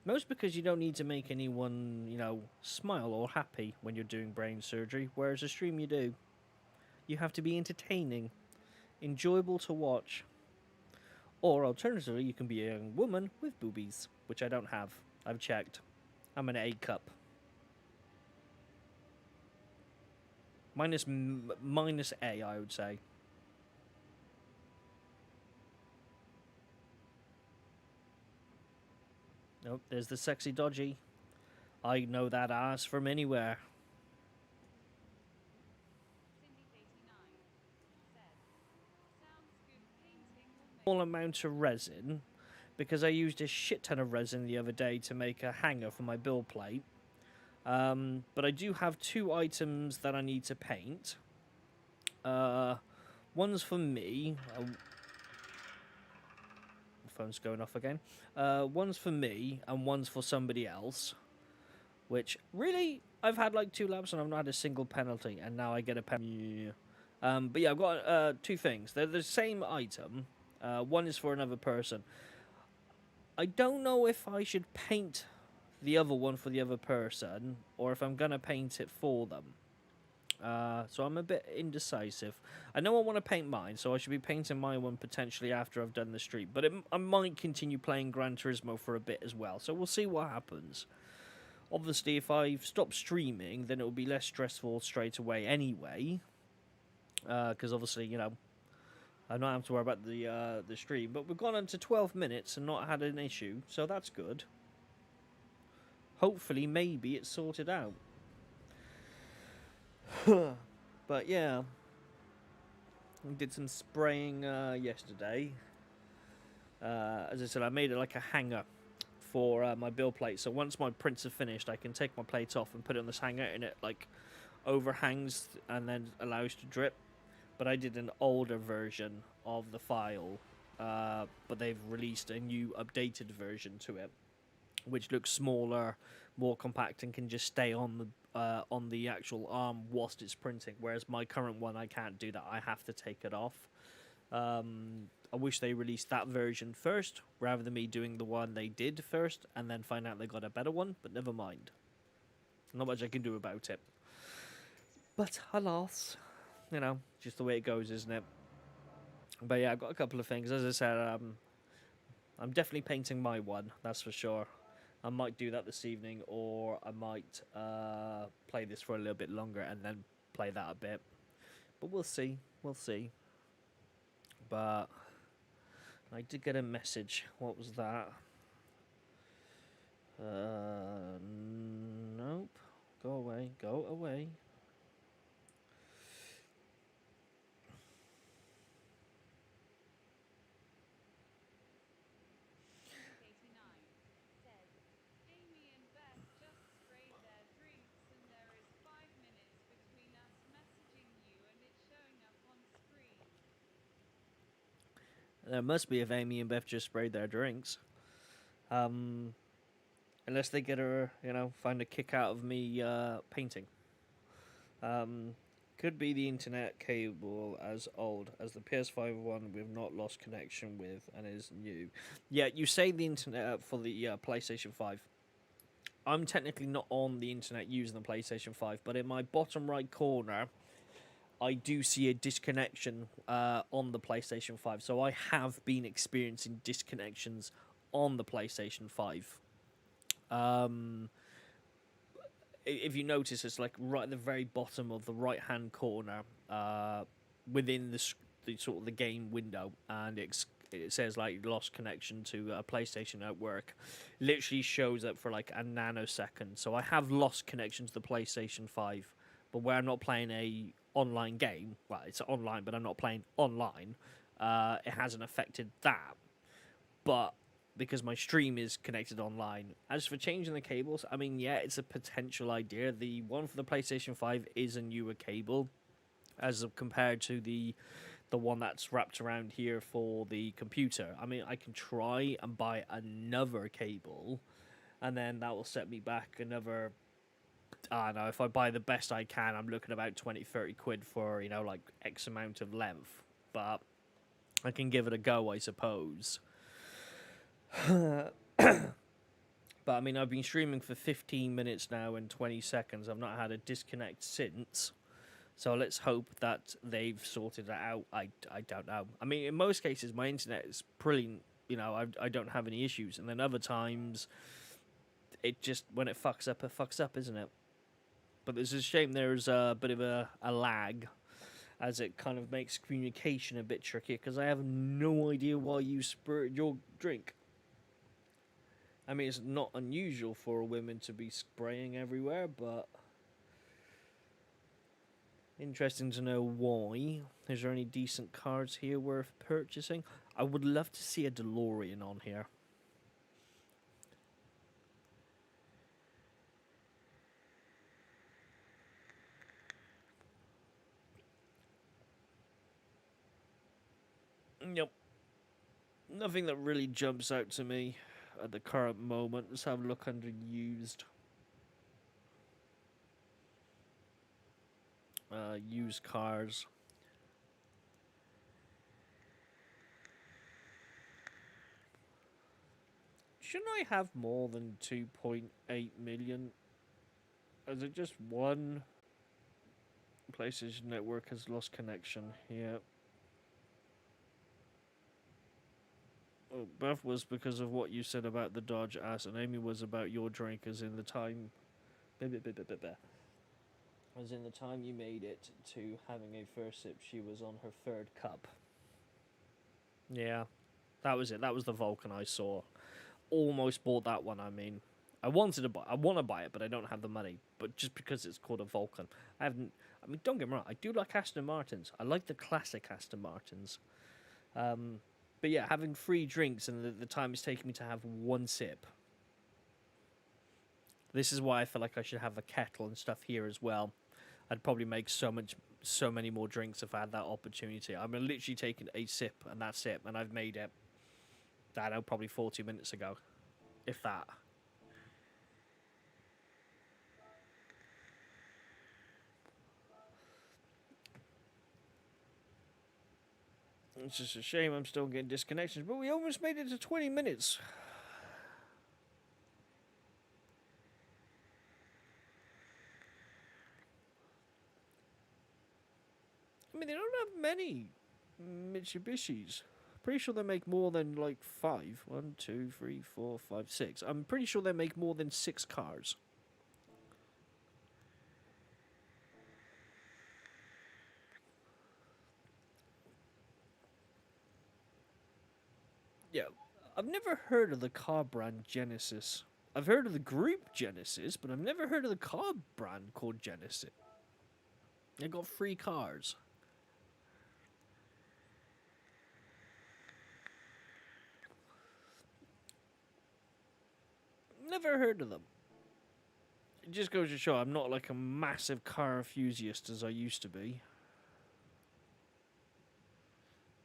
Most because you don't need to make anyone, smile or happy when you're doing brain surgery, whereas a stream you do. You have to be entertaining, enjoyable to watch. Or alternatively, you can be a young woman with boobies, which I don't have. I've checked. I'm an A cup. Minus A, I would say. Nope, there's the sexy dodgy. I know that ass from anywhere. Small amount of resin, because I used a shit ton of resin the other day to make a hanger for my build plate. But I do have 2 items that I need to paint. One's for me. Phone's going off again. One's for me, and one's for somebody else. Which, really, I've had like 2 laps and I've not had a single penalty, and now I get a penalty. But yeah, I've got 2 things. They're the same item. One is for another person. I don't know if I should paint the other one for the other person, or if I'm gonna paint it for them. So I'm a bit indecisive. I know I want to paint mine, so I should be painting my one potentially after I've done the street. But I might continue playing Gran Turismo for a bit as well, so we'll see what happens. Obviously, if I stop streaming, then it will be less stressful straight away anyway. Because obviously, I don't have to worry about the stream. But we've gone on to 12 minutes and not had an issue, so that's good. Hopefully, maybe it's sorted out. But yeah, we did some spraying yesterday. As I said, I made it like a hanger for my build plate. So once my prints are finished, I can take my plate off and put it on this hanger, and it like overhangs and then allows to drip. But I did an older version of the file, but they've released a new updated version to it, which looks smaller, more compact, and can just stay on the actual arm whilst it's printing. Whereas my current one, I can't do that. I have to take it off. I wish they released that version first rather than me doing the one they did first and then find out they got a better one. But never mind. Not much I can do about it. But alas, just the way it goes, isn't it? But yeah, I've got a couple of things. As I said, I'm definitely painting my one. That's for sure. I might do that this evening, or I might play this for a little bit longer and then play that a bit. But we'll see. We'll see. But I did get a message. What was that? Nope. Go away. Go away. There must be if Amy and Beth just sprayed their drinks. Um, Unless they get her, find a kick out of me painting. Um, could be the internet cable as old as the PS5 one we've not lost connection with and is new. Yeah, you say the internet for the PlayStation 5. I'm technically not on the internet using the PlayStation 5, but in my bottom right corner, I do see a disconnection on the PlayStation 5. So I have been experiencing disconnections on the PlayStation 5. Um, if you notice, it's like right at the very bottom of the right hand corner, within the sort of the game window, and it says like lost connection to a PlayStation Network. Literally shows up for like a nanosecond. So I have lost connection to the PlayStation 5, but where I'm not playing a online game, well, it's online, but I'm not playing online. It hasn't affected that, but because my stream is connected online. As for changing the cables, I mean, yeah, it's a potential idea. The one for the PlayStation 5 is a newer cable as compared to the one that's wrapped around here for the computer. I mean, I can try and buy another cable, and then that will set me back another. I don't know, if I buy the best I can, I'm looking about 20, 30 quid for, like X amount of length. But I can give it a go, I suppose. But I mean, I've been streaming for 15 minutes now and 20 seconds. I've not had a disconnect since. So let's hope that they've sorted that out. I don't know. I mean, in most cases, my internet is brilliant. I don't have any issues. And then other times, it just, when it fucks up, isn't it? But there's a shame there's a bit of a lag, as it kind of makes communication a bit tricky, because I have no idea why you spurted your drink. I mean, it's not unusual for women to be spraying everywhere, but interesting to know why. Is there any decent cars here worth purchasing? I would love to see a DeLorean on here. Yep. Nothing that really jumps out to me at the current moment. Let's have a look under used. Used cars. Shouldn't I have more than 2.8 million? Is it just one? PlayStation Network has lost connection. Yeah. Oh, Beth was because of what you said about the Dodge ass, and Amy was about your drink, as in the time. As in the time you made it to having a first sip, she was on her third cup. Yeah, that was it. That was the Vulcan I saw. Almost bought that one. I mean, I want to buy it, but I don't have the money. But just because it's called a Vulcan, I haven't. I mean, don't get me wrong. I do like Aston Martins. I like the classic Aston Martins. But yeah, having free drinks and the time it's taking me to have one sip. This is why I feel like I should have a kettle and stuff here as well. I'd probably make so many more drinks if I had that opportunity. I'm literally taking a sip and that's it, and I've made it. I don't know, probably 40 minutes ago, if that. It's just a shame I'm still getting disconnections, but we almost made it to 20 minutes. I mean, they don't have many Mitsubishis. Pretty sure they make more than like 5. 1, 2, 3, 4, 5, 6. I'm pretty sure they make more than 6 cars. Yeah, I've never heard of the car brand Genesis. I've heard of the group Genesis, but I've never heard of the car brand called Genesis. They got 3 cars. Never heard of them. It just goes to show I'm not like a massive car enthusiast as I used to be.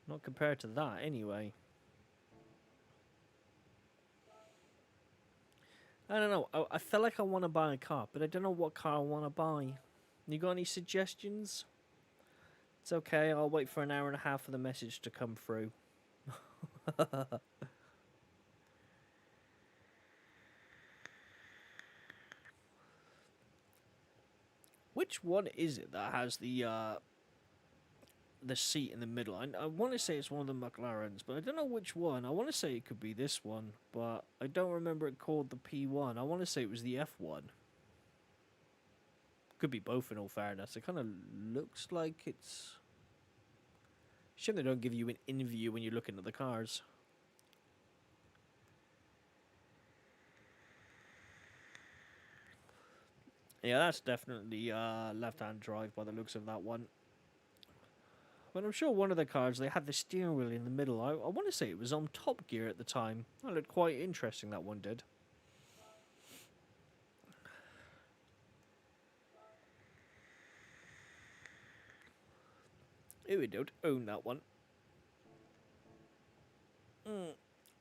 Not compared to that, anyway. I don't know. I feel like I want to buy a car, but I don't know what car I want to buy. You got any suggestions? It's okay. I'll wait for an hour and a half for the message to come through. Which one is it that has the seat in the middle? I want to say it's one of the McLarens, but I don't know which one. I want to say it could be this one, but I don't remember it called the P1. I want to say it was the F1. Could be both in all fairness. It kind of looks like it's... Shame they don't give you an in-view when you're looking at the cars. Yeah, that's definitely left-hand drive by the looks of that one. But I'm sure one of the cars, they had the steering wheel in the middle. I want to say it was on Top Gear at the time. That looked quite interesting, that one did. Here we don't own that one.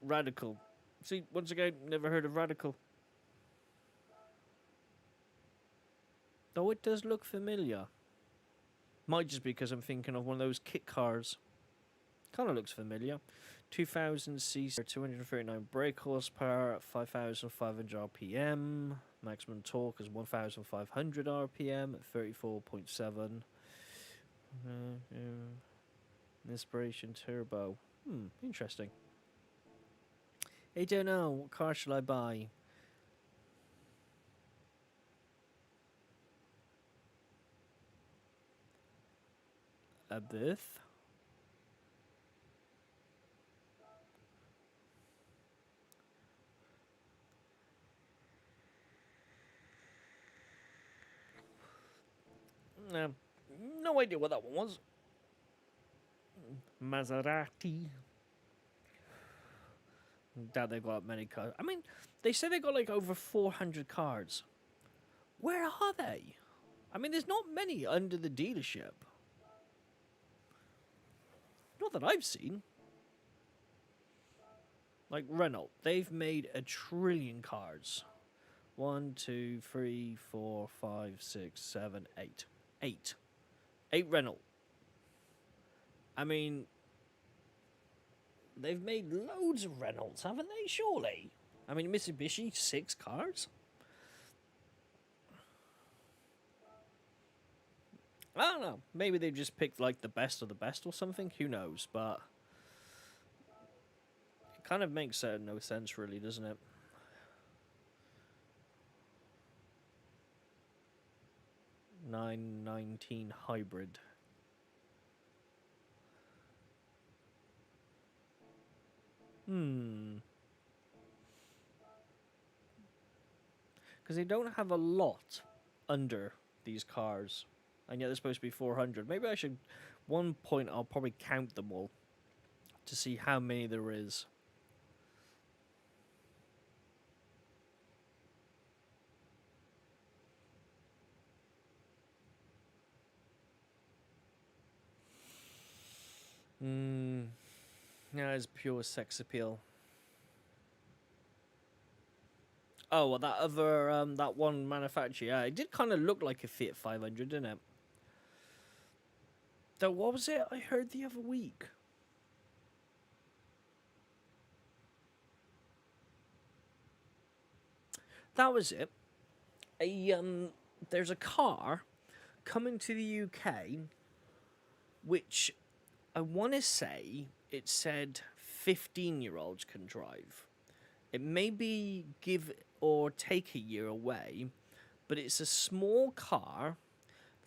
Radical. See, once again, never heard of Radical. Though it does look familiar. Might just be because I'm thinking of one of those kit cars. Kind of looks familiar. 2000cc, 239 brake horsepower, 5,500 RPM. Maximum torque is 1,500 RPM at 34.7. Inspiration turbo. Interesting. I don't know. What car shall I buy? A Booth? No idea what that one was. Maserati. Doubt they've got many cars. I mean, they say they got like over 400 cars. Where are they? I mean, there's not many under the dealership. Not that I've seen. Like Renault, they've made 1 trillion cars. 1, 2, 3, 4, 5, 6, 7, 8. 8. 8 Renault. I mean, they've made loads of Renaults, haven't they? Surely. I mean, Mitsubishi, 6 cars? I don't know. Maybe they've just picked, like, the best of the best or something. Who knows? But it kind of makes no sense, really, doesn't it? 919 hybrid. Because they don't have a lot under these cars. And yet they're supposed to be 400. Maybe I should... One point I'll probably count them all. To see how many there is. Yeah, it's pure sex appeal. Oh, well, that other, that one manufacturer, yeah, it did kind of look like a Fiat 500, didn't it? Though, what was it I heard the other week? that was it. A there's a car coming to the UK, which I want to say it said 15-year-olds can drive. It may be give or take a year away, but it's a small car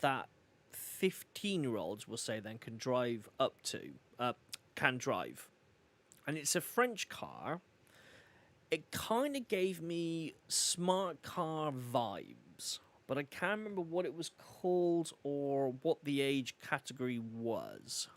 that 15-year-olds will say then can drive up to, can drive. And it's a French car. It kind of gave me smart car vibes, but I can't remember what it was called or what the age category was.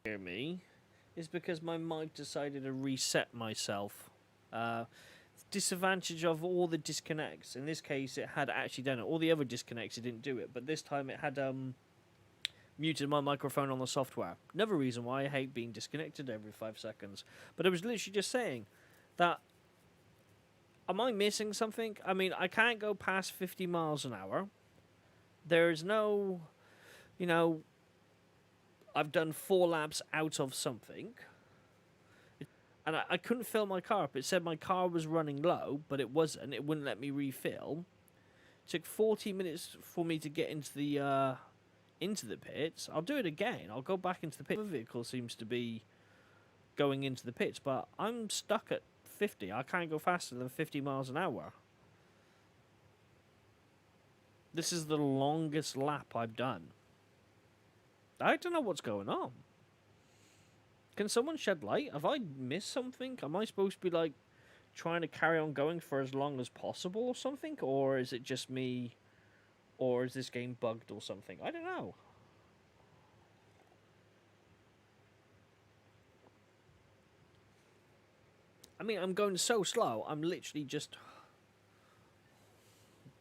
hear me is because my mic decided to reset myself. Uh, Disadvantage of all the disconnects. In this case, it had actually done it. All the other disconnects, it didn't do it, but this time it had muted my microphone on the software. Another reason why I hate being disconnected every 5 seconds. But I was literally just saying that. Am I missing something? I mean, I can't go past 50 miles an hour. There's no, you know, I've done 4 laps out of something. And I couldn't fill my car up. It said my car was running low, but it wasn't. It wouldn't let me refill. It took 40 minutes for me to get into the pits. I'll do it again. I'll go back into the pit. The vehicle seems to be going into the pits, but I'm stuck at 50. I can't go faster than 50 miles an hour. This is the longest lap I've done. I don't know what's going on. Can someone shed light? Have I missed something? Am I supposed to be, like, trying to carry on going for as long as possible or something? Or is it just me? Or is this game bugged or something? I don't know. I mean, I'm going so slow, I'm literally just...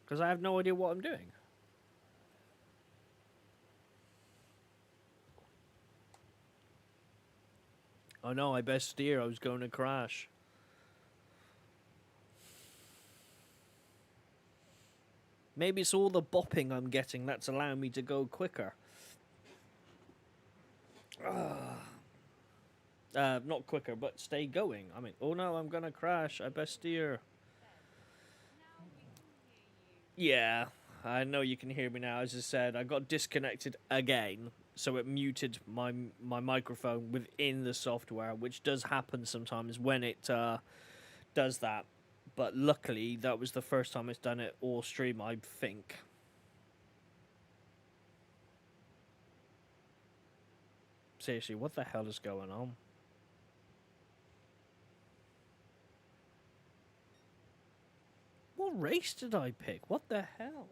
Because I have no idea what I'm doing. Oh no, I best steer. I was going to crash. Maybe it's all the bopping I'm getting that's allowing me to go quicker. Not quicker, but stay going. I mean, oh no, I'm gonna crash. I best steer. Yeah, I know you can hear me now. As I said, I got disconnected again, so it muted my microphone within the software, which does happen sometimes when it does that. But luckily, that was the first time it's done it all stream, I think. Seriously, what the hell is going on? What race did I pick? What the hell?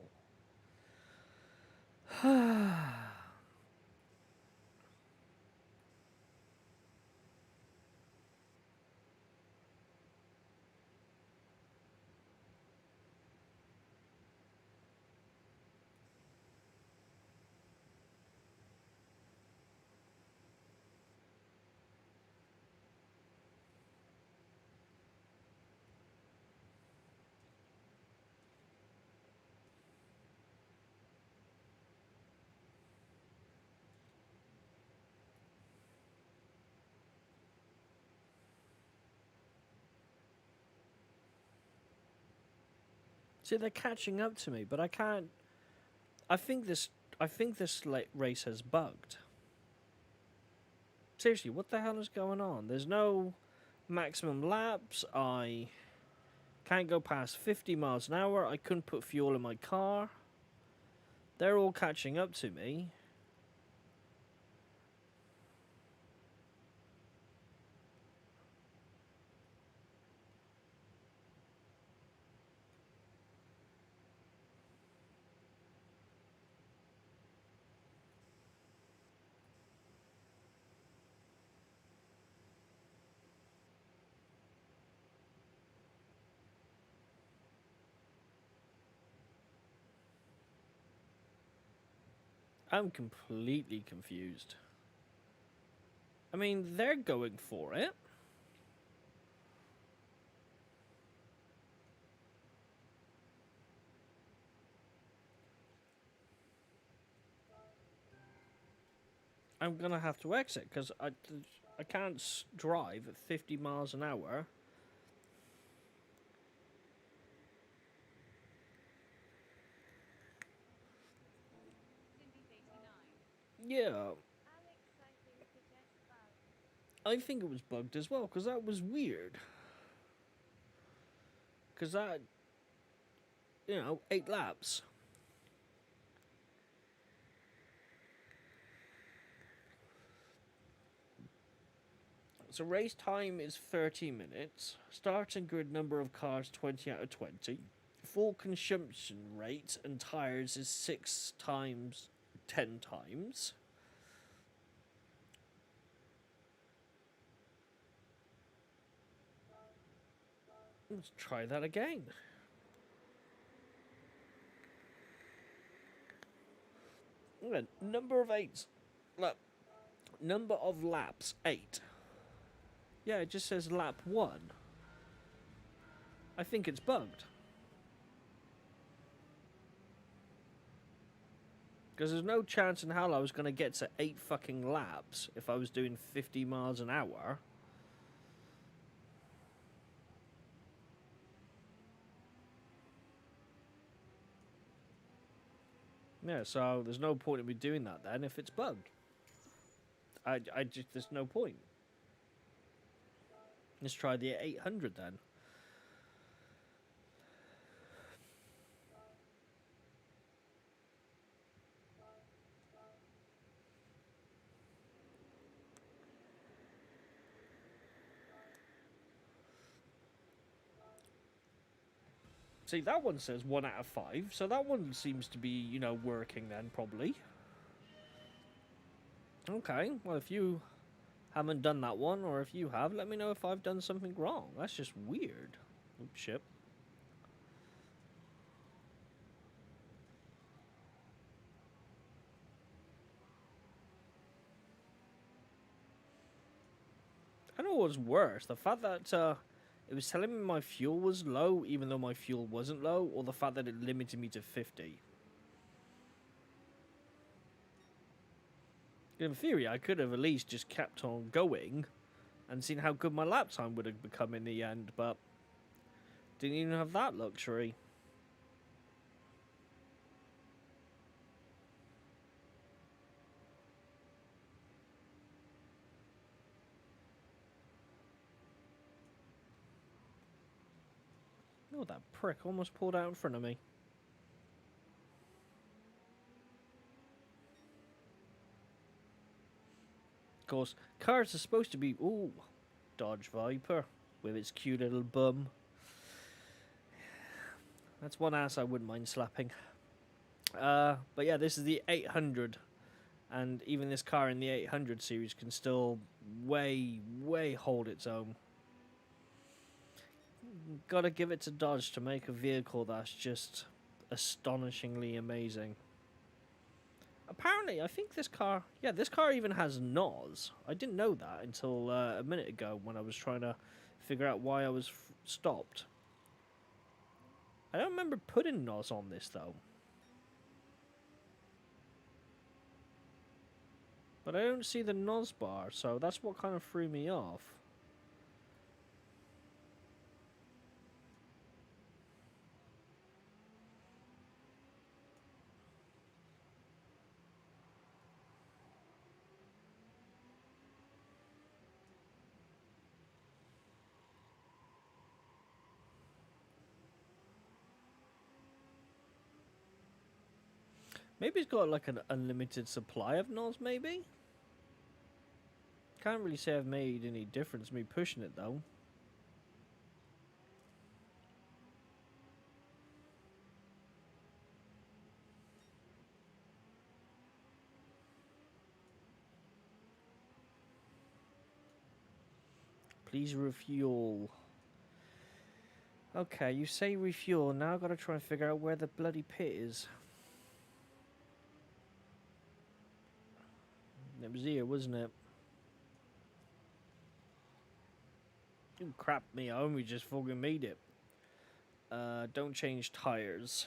See, they're catching up to me, but I can't. I think this race has bugged. Seriously, what the hell is going on? There's no maximum laps. I can't go past 50 miles an hour. I couldn't put fuel in my car. They're all catching up to me. I'm completely confused. I mean, they're going for it. I'm gonna have to exit because I can't drive at 50 miles an hour. Yeah. I think it was bugged as well because that was weird. Because that, 8 laps. So race time is 30 minutes. Starting grid number of cars 20 out of 20. Full consumption rate and tires is 6 times 10 times. Let's try that again. Yeah, number of eights. Look, number of laps, 8. Yeah, it just says lap 1. I think it's bugged. Because there's no chance in hell I was going to get to 8 fucking laps if I was doing 50 miles an hour. Yeah, so there's no point in me doing that then if it's bugged. I just, there's no point. Let's try the 800 then. See, that one says 1 out of 5, so that one seems to be, you know, working then, probably. Okay, well, if you haven't done that one, or if you have, let me know if I've done something wrong. That's just weird. Oops, shit. I know what was worse, the fact that it was telling me my fuel was low, even though my fuel wasn't low, or the fact that it limited me to 50. In theory, I could have at least just kept on going and seen how good my lap time would have become in the end, but didn't even have that luxury. Oh, that prick almost pulled out in front of me. Of course, cars are supposed to be... Ooh, Dodge Viper with its cute little bum. That's one ass I wouldn't mind slapping. But yeah, this is the 800. And even this car in the 800 series can still way hold its own. Gotta give it to Dodge to make a vehicle that's just astonishingly amazing. Apparently, I think this car... Yeah, this car even has NOS. I didn't know that until a minute ago when I was trying to figure out why I was stopped. I don't remember putting NOS on this, though. But I don't see the NOS bar, so that's what kind of threw me off. Maybe it's got like an unlimited supply of NOS, maybe? Can't really say I've made any difference me pushing it, though. Please refuel. Okay, you say refuel. Now I've got to try and figure out where the bloody pit is. It was here, wasn't it? Oh, crap me, I only just fucking made it. Don't change tires.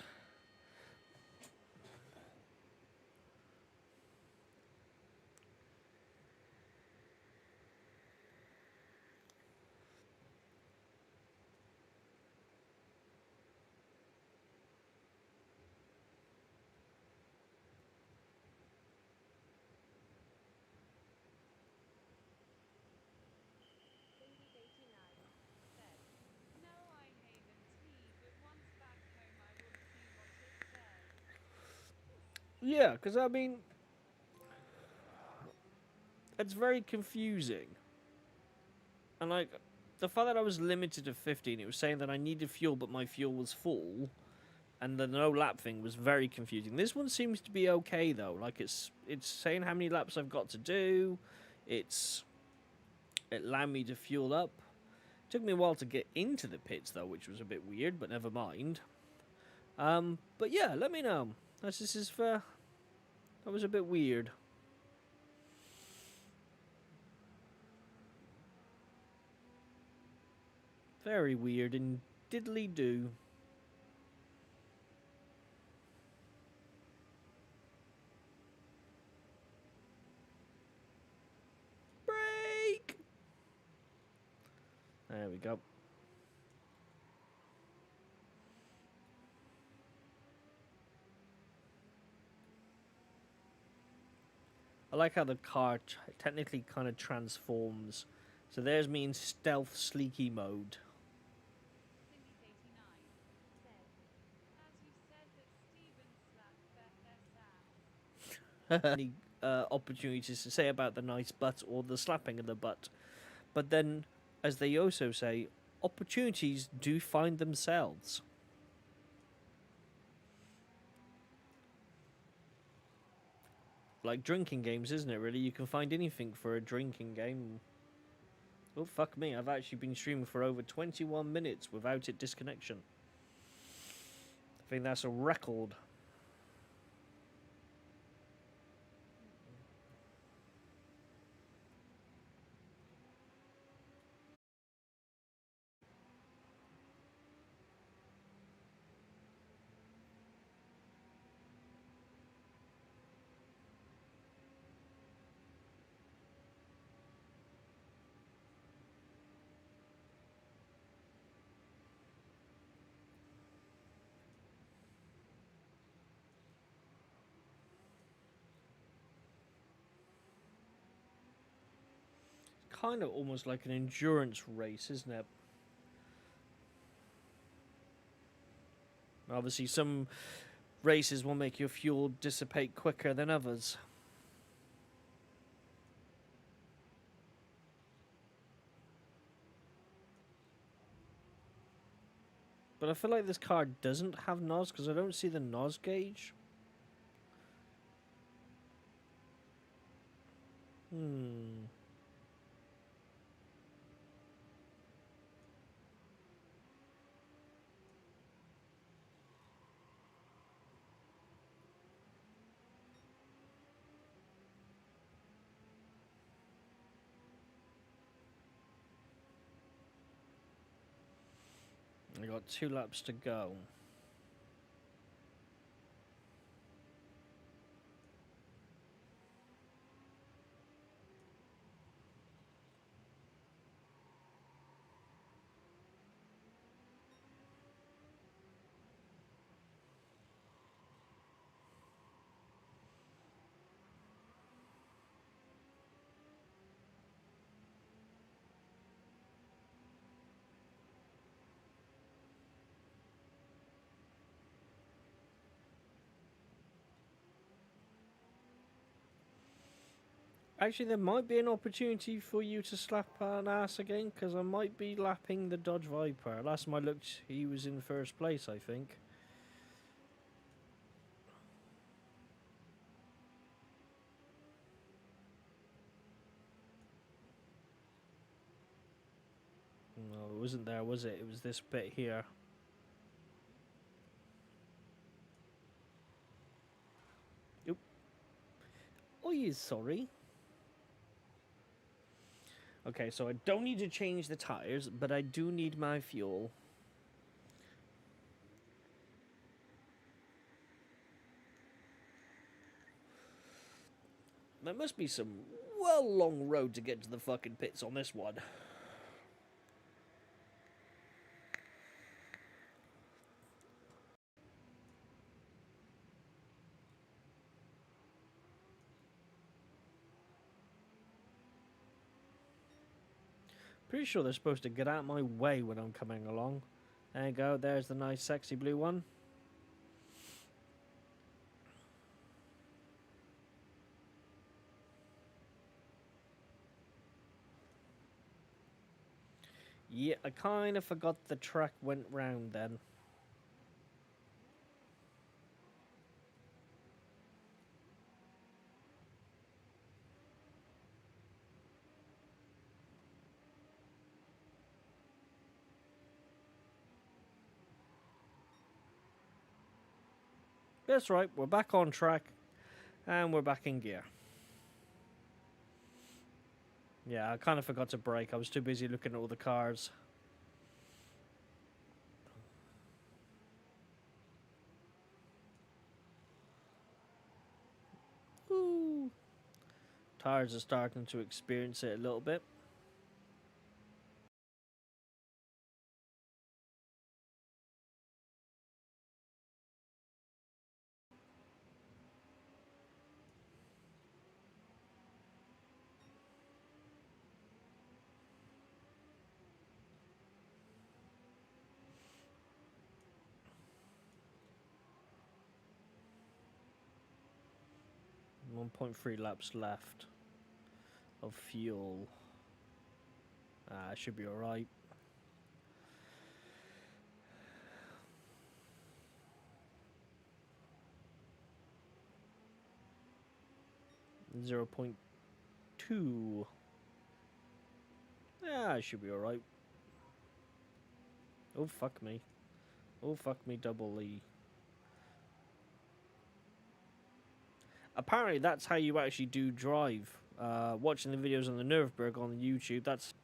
Yeah, because I mean, it's very confusing. And like, the fact that I was limited to 15, it was saying that I needed fuel, but my fuel was full. And the no lap thing was very confusing. This one seems to be okay, though. Like, it's saying how many laps I've got to do. It allowed me to fuel up. Took me a while to get into the pits though, which was a bit weird, but never mind. But yeah, let me know. This is for. That was a bit weird. Very weird and diddly do. Break! There we go. I like how the car technically kind of transforms. So there's me in stealth sleeky mode. Any opportunities to say about the nice butt or the slapping of the butt. But then, as they also say, opportunities do find themselves. Like drinking games, isn't it, really? You can find anything for a drinking game. Oh, fuck me. I've actually been streaming for over 21 minutes without it disconnection. I think that's a record. Kind of almost like an endurance race, isn't it? Obviously, some races will make your fuel dissipate quicker than others. But I feel like this car doesn't have NOS because I don't see the NOS gauge. Hmm. I got 2 laps to go. Actually, there might be an opportunity for you to slap an ass again, because I might be lapping the Dodge Viper. Last time I looked, he was in first place, I think. No, it wasn't there, was it? It was this bit here. Oop. Oh, you sorry. Okay, so I don't need to change the tires, but I do need my fuel. There must be some long road to get to the fucking pits on this one. Pretty sure they're supposed to get out of my way when I'm coming along. There you go, there's the nice sexy blue one. Yeah, I kind of forgot the track went round then. That's right, we're back on track, and we're back in gear. Yeah, I kind of forgot to brake. I was too busy looking at all the cars. Woo! Tires are starting to experience it a little bit. One 1.3 laps left of fuel. Should be alright. .2. Yeah, I should be alright. Oh, fuck me. Oh, fuck me, double E. Apparently, that's how you actually do drive. Watching the videos on the Nürburgring on YouTube, that's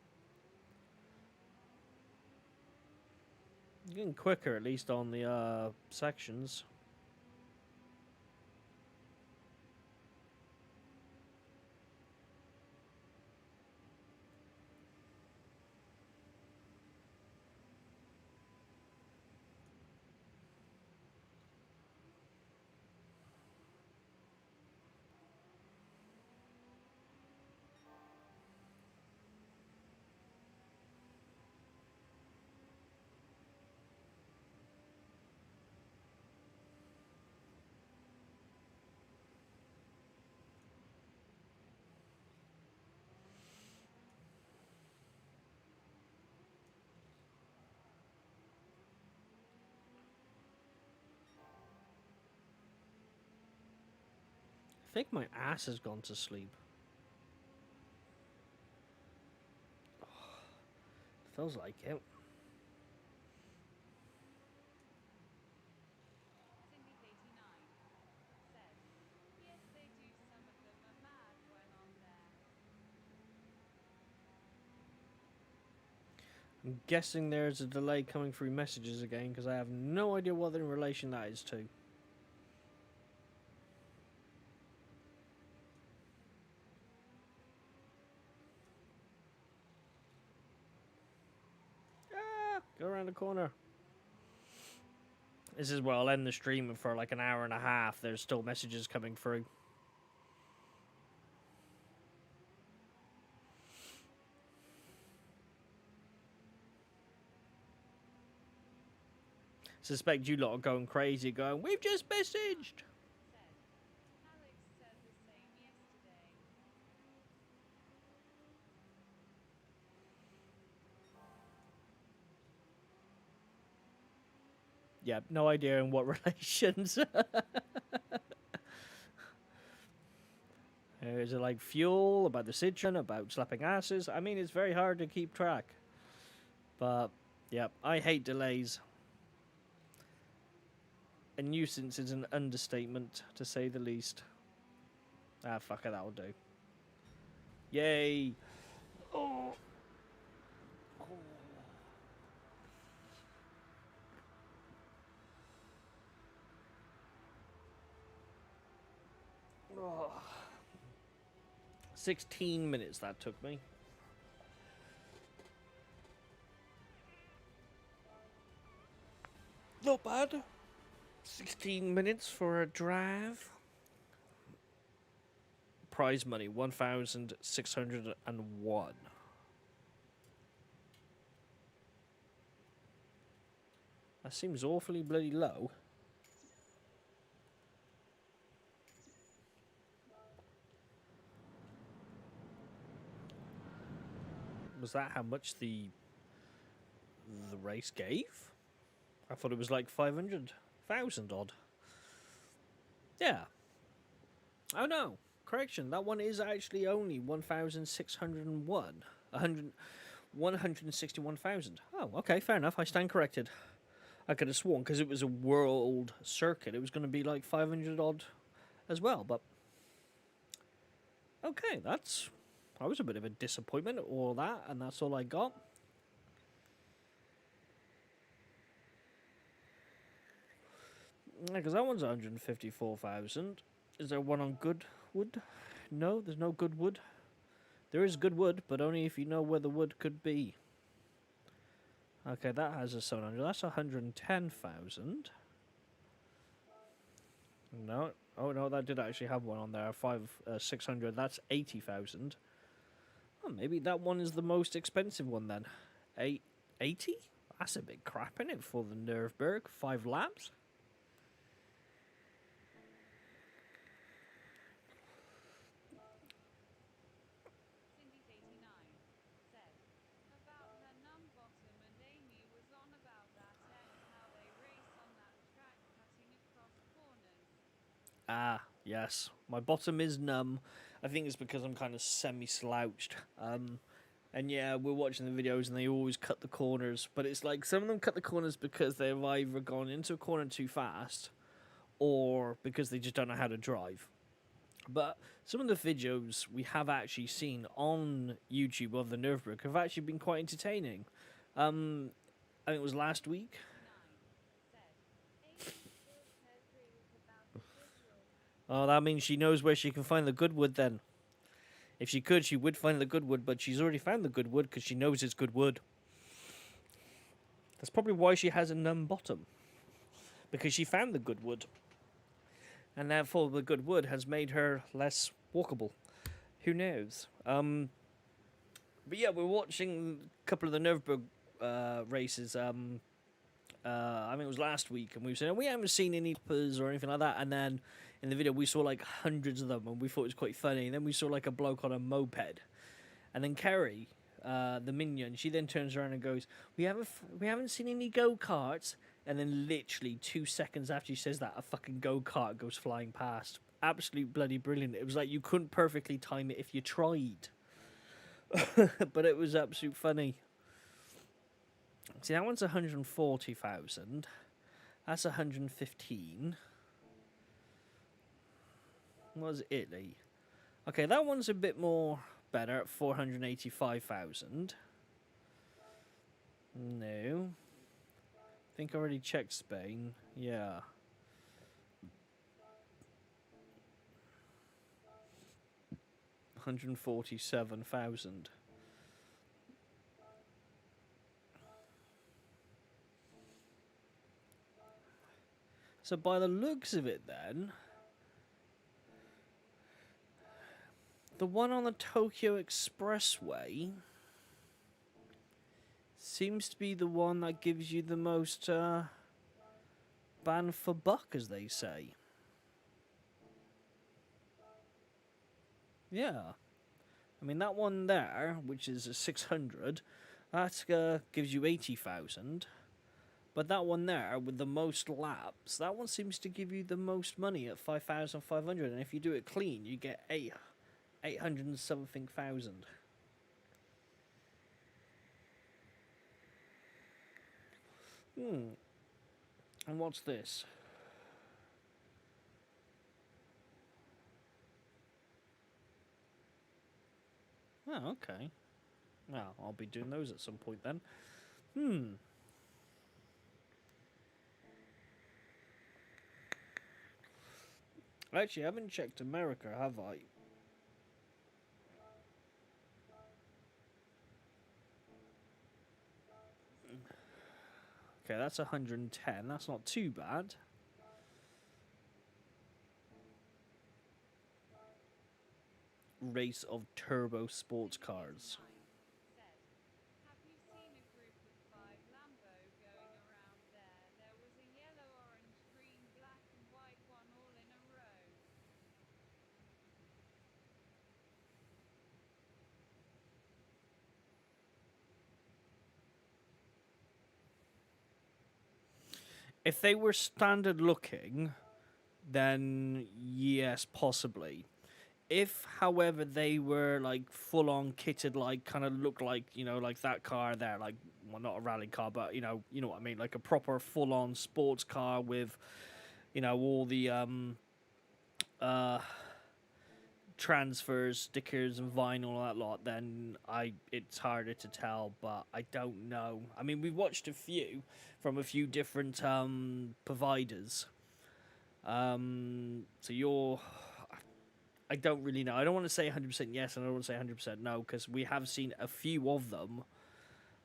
getting quicker, at least on the sections. I think my ass has gone to sleep. Feels like it. I'm guessing there's a delay coming through messages again because I have no idea what in relation that is to. Go around the corner. This is where I'll end the stream for like an hour and a half. There's still messages coming through. Suspect you lot are going crazy, going, "We've just messaged!" Yeah, no idea in what relations. Is it like fuel, about the Citroen, about slapping asses? I mean, it's very hard to keep track. But, yeah, I hate delays. A nuisance is an understatement, to say the least. Fuck it, that'll do. Yay! Oh! Oh. 16 minutes that took me. Not bad. 16 minutes for a drive. Prize money, 1,601. That seems awfully bloody low. Was that how much the race gave? I thought it was like 500,000 odd. Yeah. Oh no. Correction, that one is actually only 1,601. 161,000. Oh, okay, fair enough. I stand corrected. I could have sworn because it was a world circuit, it was going to be like 500 odd as well. But okay, that was a bit of a disappointment. All that, and that's all I got. Because that one's 154,000. Is there one on good wood? No, there's no good wood. There is good wood, but only if you know where the wood could be. Okay, that has a 700. That's 110,000. No. Oh, no, that did actually have one on there. 600. That's 80,000. Oh, maybe that one is the most expensive one then. 80? That's a bit crap in it for the Nürburgring. 5 laps. Ah, yes. My bottom is numb. I think it's because I'm kind of semi-slouched. And yeah, we're watching the videos and they always cut the corners. But it's like some of them cut the corners because they've either gone into a corner too fast or because they just don't know how to drive. But some of the videos we have actually seen on YouTube of the Nürburgring have actually been quite entertaining. I think it was last week. Oh, that means she knows where she can find the good wood then. If she could, she would find the good wood, but she's already found the good wood because she knows it's good wood. That's probably why she has a numb bottom. Because she found the good wood. And therefore the good wood has made her less walkable. Who knows? But yeah, we're watching a couple of the Nürburgring races. I mean, it was last week, and we haven't seen any peppers or anything like that. And then in the video, we saw like hundreds of them, and we thought it was quite funny. And then we saw like a bloke on a moped, and then Kerry, the minion, she then turns around and goes, "We haven't seen any go karts." And then literally 2 seconds after she says that, a fucking go kart goes flying past. Absolute bloody brilliant. It was like you couldn't perfectly time it if you tried, but it was absolute funny. See, that one's 140,000. That's 115. What was Italy? Okay, that one's a bit more better at 485,000. No. I think I already checked Spain. Yeah. $147,000. So by the looks of it then, the one on the Tokyo Expressway seems to be the one that gives you the most bang for buck, as they say. Yeah. I mean, that one there, which is a 600, that gives you 80,000. But that one there, with the most laps, that one seems to give you the most money at 5,500. And if you do it clean, you get 800 and something thousand. And what's this? Oh, okay. Well, I'll be doing those at some point then. Actually, I haven't checked America, have I? Okay, that's 110. That's not too bad. Race of turbo sports cars. If they were standard looking, then yes, possibly. If, however, they were like full on kitted, like kind of look like, like that car there, like, well, not a rally car, but you know what I mean, like a proper full on sports car with, all the uh transfers, stickers, and vinyl, all that lot, then it's harder to tell. But I don't know. I mean, we've watched a few from a few different providers. So I don't really know. I don't want to say 100% yes, and I don't want to say 100% no, because we have seen a few of them.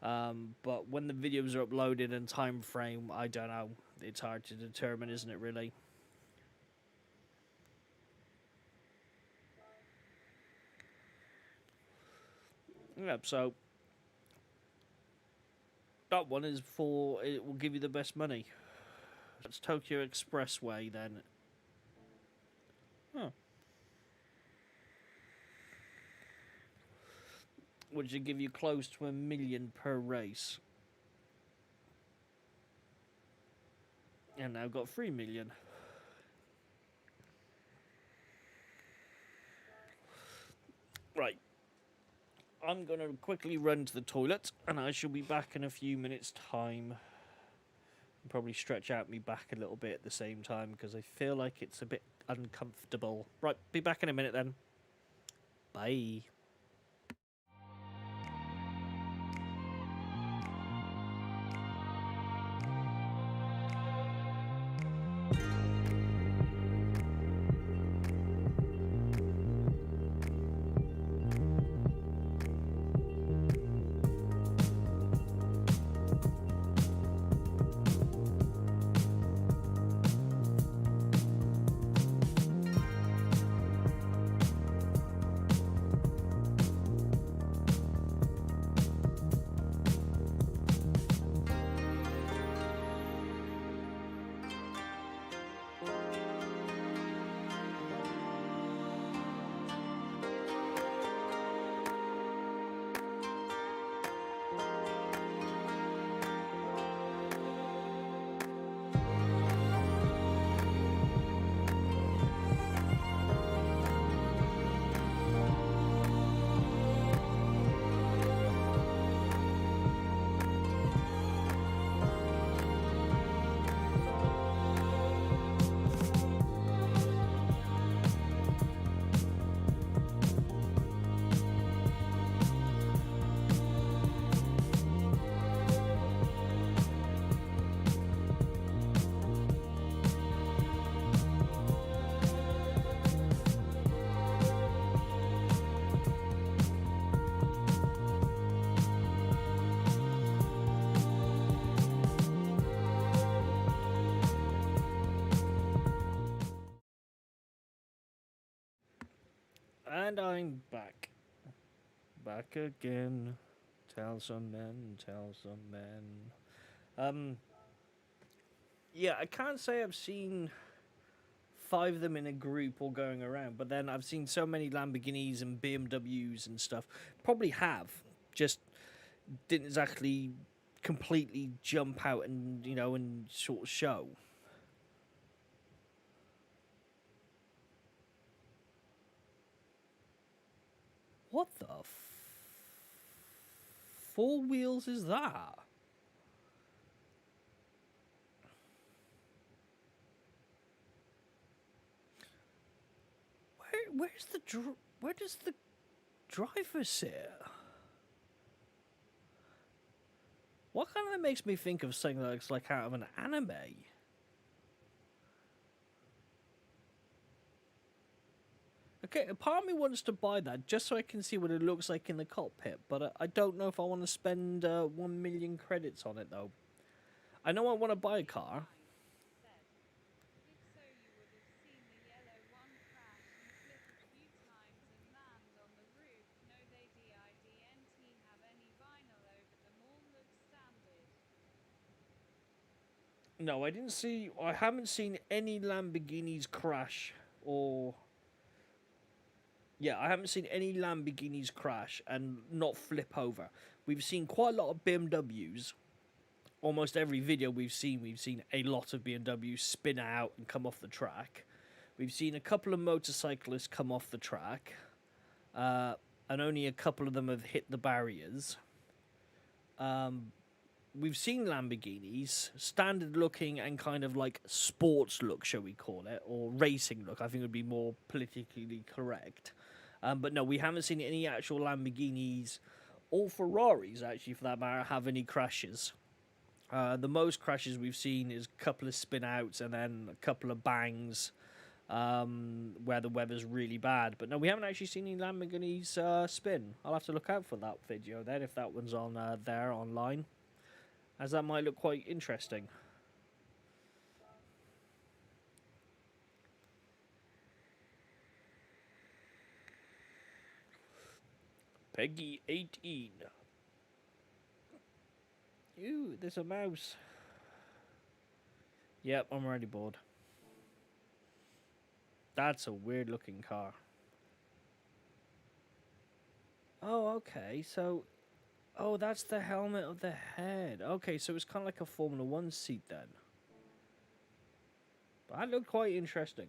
But when the videos are uploaded and time frame, I don't know. It's hard to determine, isn't it? Really. Yep. So that one is for, it will give you the best money. That's Tokyo Expressway then. Huh. Which would give you close to 1 million per race. And now got 3 million. Right. I'm going to quickly run to the toilet, and I shall be back in a few minutes' time. Probably stretch out my back a little bit at the same time, because I feel like it's a bit uncomfortable. Right, be back in a minute then. Bye. And I'm back. Back again. Tell some men, tell some men. Yeah, I can't say I've seen five of them in a group all going around, but then I've seen so many Lamborghinis and BMWs and stuff. Probably have. Just didn't exactly completely jump out and, and sort of show. What the four wheels is that? Where does the driver sit? What kind of makes me think of something that looks like out of an anime? Okay, a part of me wants to buy that just so I can see what it looks like in the cockpit, but I don't know if I want to spend 1 million credits on it though. I know I want to buy a car. No, I didn't see. I haven't seen any Lamborghinis crash or. Yeah, I haven't seen any Lamborghinis crash and not flip over. We've seen quite a lot of BMWs. Almost every video we've seen a lot of BMWs spin out and come off the track. We've seen a couple of motorcyclists come off the track, uh, and only a couple of them have hit the barriers. Um, we've seen Lamborghinis, standard looking and kind of like sports look, shall we call it, or racing look. I think would be more politically correct. But no, we haven't seen any actual Lamborghinis or Ferraris, actually, for that matter, have any crashes. The most crashes we've seen is a couple of spin outs and then a couple of bangs where the weather's really bad. But no, we haven't actually seen any Lamborghinis spin. I'll have to look out for that video then if that one's on there online, as that might look quite interesting. Peggy 18. Ooh, there's a mouse. Yep, I'm already bored. That's a weird looking car. Oh, okay, so... Oh, that's the helmet of the head. Okay, so it's kind of like a Formula 1 seat then. That looked quite interesting.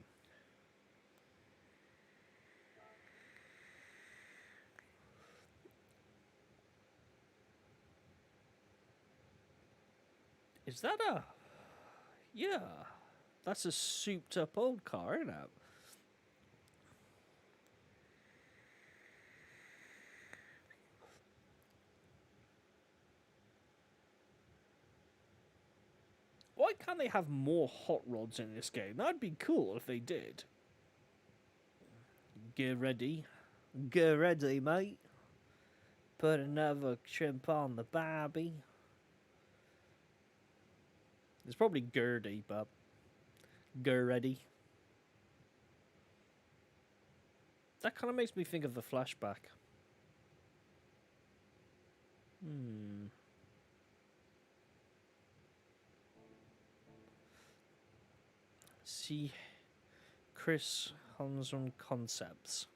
Is that a... Yeah. That's a souped up old car, isn't it? Why can't they have more hot rods in this game? That'd be cool if they did. Get ready. Get ready, mate. Put another shrimp on the barbie. It's probably Gertie, but... Get ready. That kind of makes me think of the flashback. See Chris Hanson Concepts.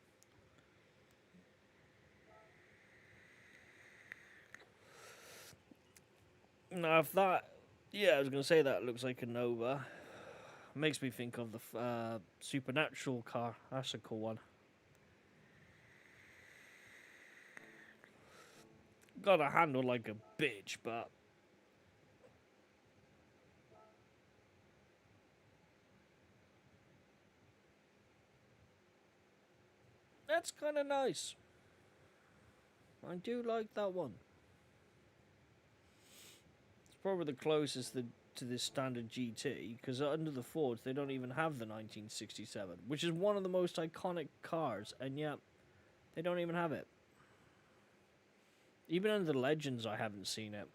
Now, if that... Yeah, I was going to say that looks like a Nova. Makes me think of the Supernatural car. That's a cool one. Got a handle like a bitch, but... That's kind of nice. I do like that one. It's probably the closest to this standard GT, because under the Fords they don't even have the 1967, which is one of the most iconic cars, and yet they don't even have it. Even under the Legends I haven't seen it.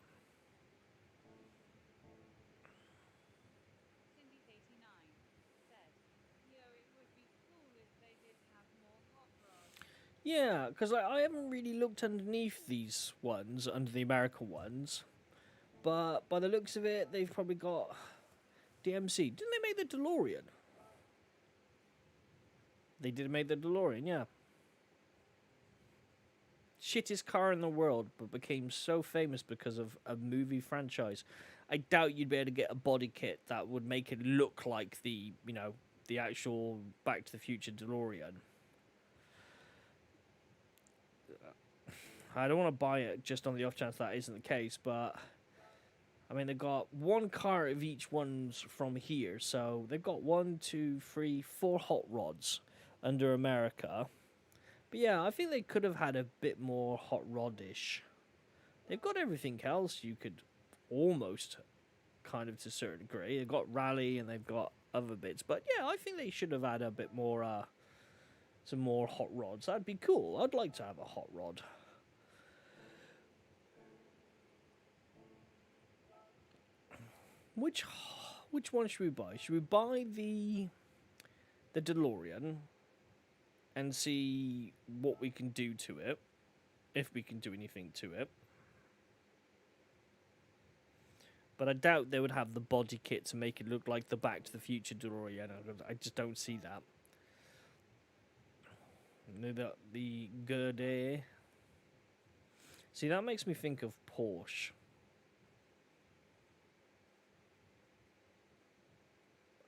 Yeah, because I haven't really looked underneath these ones, under the American ones. But by the looks of it, they've probably got DMC. Didn't they make the DeLorean? They did make the DeLorean, yeah. Shittest car in the world, but became so famous because of a movie franchise. I doubt you'd be able to get a body kit that would make it look like the, you know, the actual Back to the Future DeLorean. I don't want to buy it just on the off chance that isn't the case, but I mean, they've got one car of each one's from here, so they've got 1, 2, 3, 4 hot rods under America. But yeah, I think they could have had a bit more hot rod-ish. They've got everything else you could almost, kind of to a certain degree. They've got rally and they've got other bits, but yeah, I think they should have had a bit more, some more hot rods. That'd be cool. I'd like to have a hot rod. Which one should we buy? Should we buy the DeLorean and see what we can do to it, if we can do anything to it? But I doubt they would have the body kit to make it look like the Back to the Future DeLorean. I just don't see that. The Gertie. See, that makes me think of Porsche.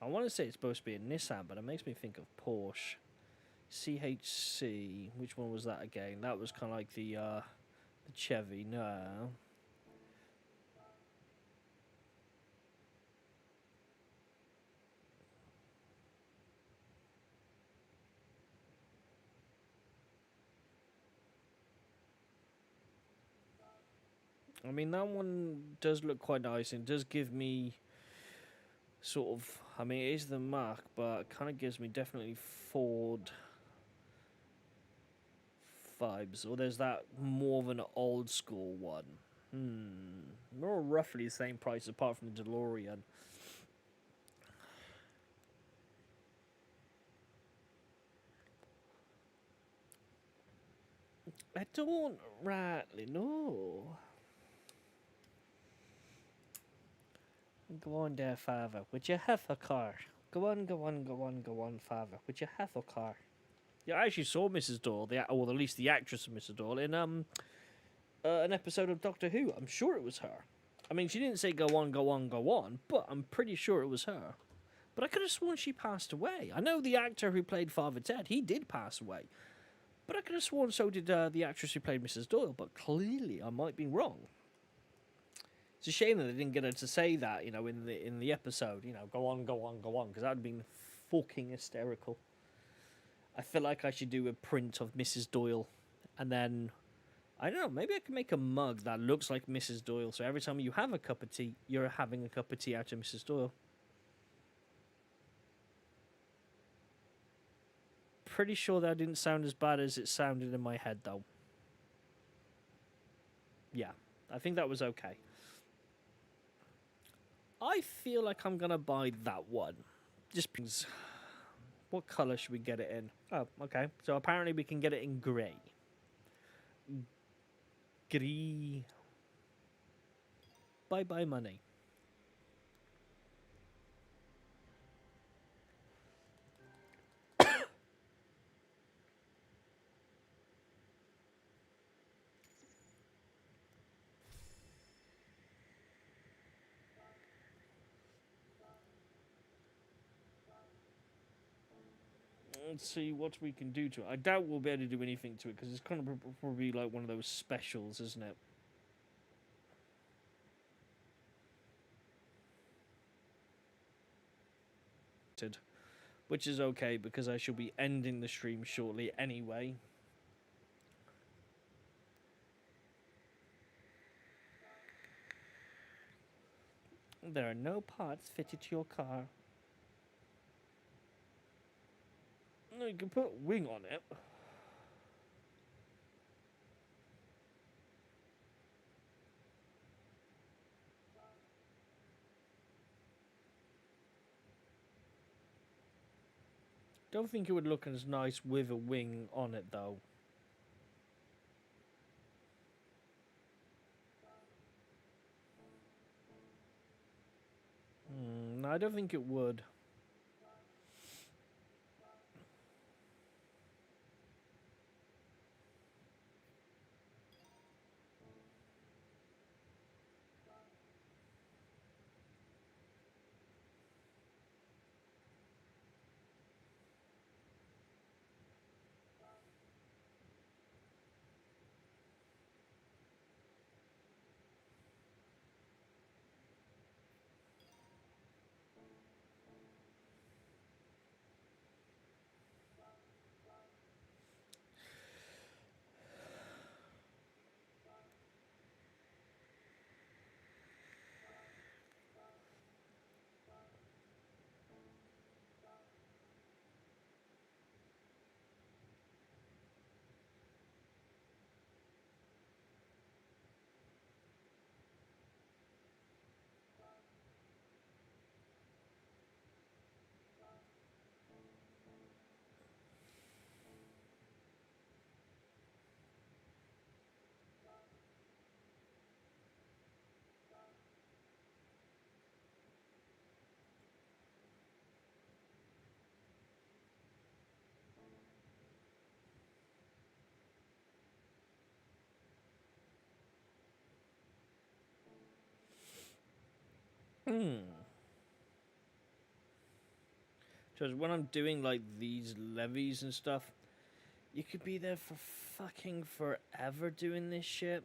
I want to say it's supposed to be a Nissan, but it makes me think of Porsche. CHC. Which one was that again? That was kind of like the Chevy. No. I mean, that one does look quite nice and does give me sort of. I mean, it is the Mark, but it kind of gives me definitely Ford vibes. Or there's that more of an old school one. More roughly the same price apart from the DeLorean. I don't rightly know. Go on there, father. Would you have a car? Go on, go on, go on, go on, father. Would you have a car? Yeah, I actually saw Mrs. Doyle, or at least the actress of Mrs. Doyle, in an episode of Doctor Who. I'm sure it was her. I mean, she didn't say go on, go on, go on, but I'm pretty sure it was her. But I could have sworn she passed away. I know the actor who played Father Ted, he did pass away. But I could have sworn so did the actress who played Mrs. Doyle, but clearly I might be wrong. It's a shame that they didn't get her to say that, in the episode, go on, go on, go on, because that would have been fucking hysterical. I feel like I should do a print of Mrs. Doyle, and then, I don't know, maybe I can make a mug that looks like Mrs. Doyle, so every time you have a cup of tea, you're having a cup of tea out of Mrs. Doyle. Pretty sure that didn't sound as bad as it sounded in my head, though. Yeah, I think that was okay. I feel like I'm gonna buy that one. Just because. What colour should we get it in? Oh, okay. So apparently we can get it in grey. Grey. Bye bye money. Let's see what we can do to it. I doubt we'll be able to do anything to it because it's kind of probably like one of those specials, isn't it? Which is okay because I shall be ending the stream shortly anyway. There are no parts fitted to your car. No, you can put a wing on it. Don't think it would look as nice with a wing on it, though. No, I don't think it would. Hmm. Because when I'm doing like these levies and stuff, you could be there for fucking forever doing this shit.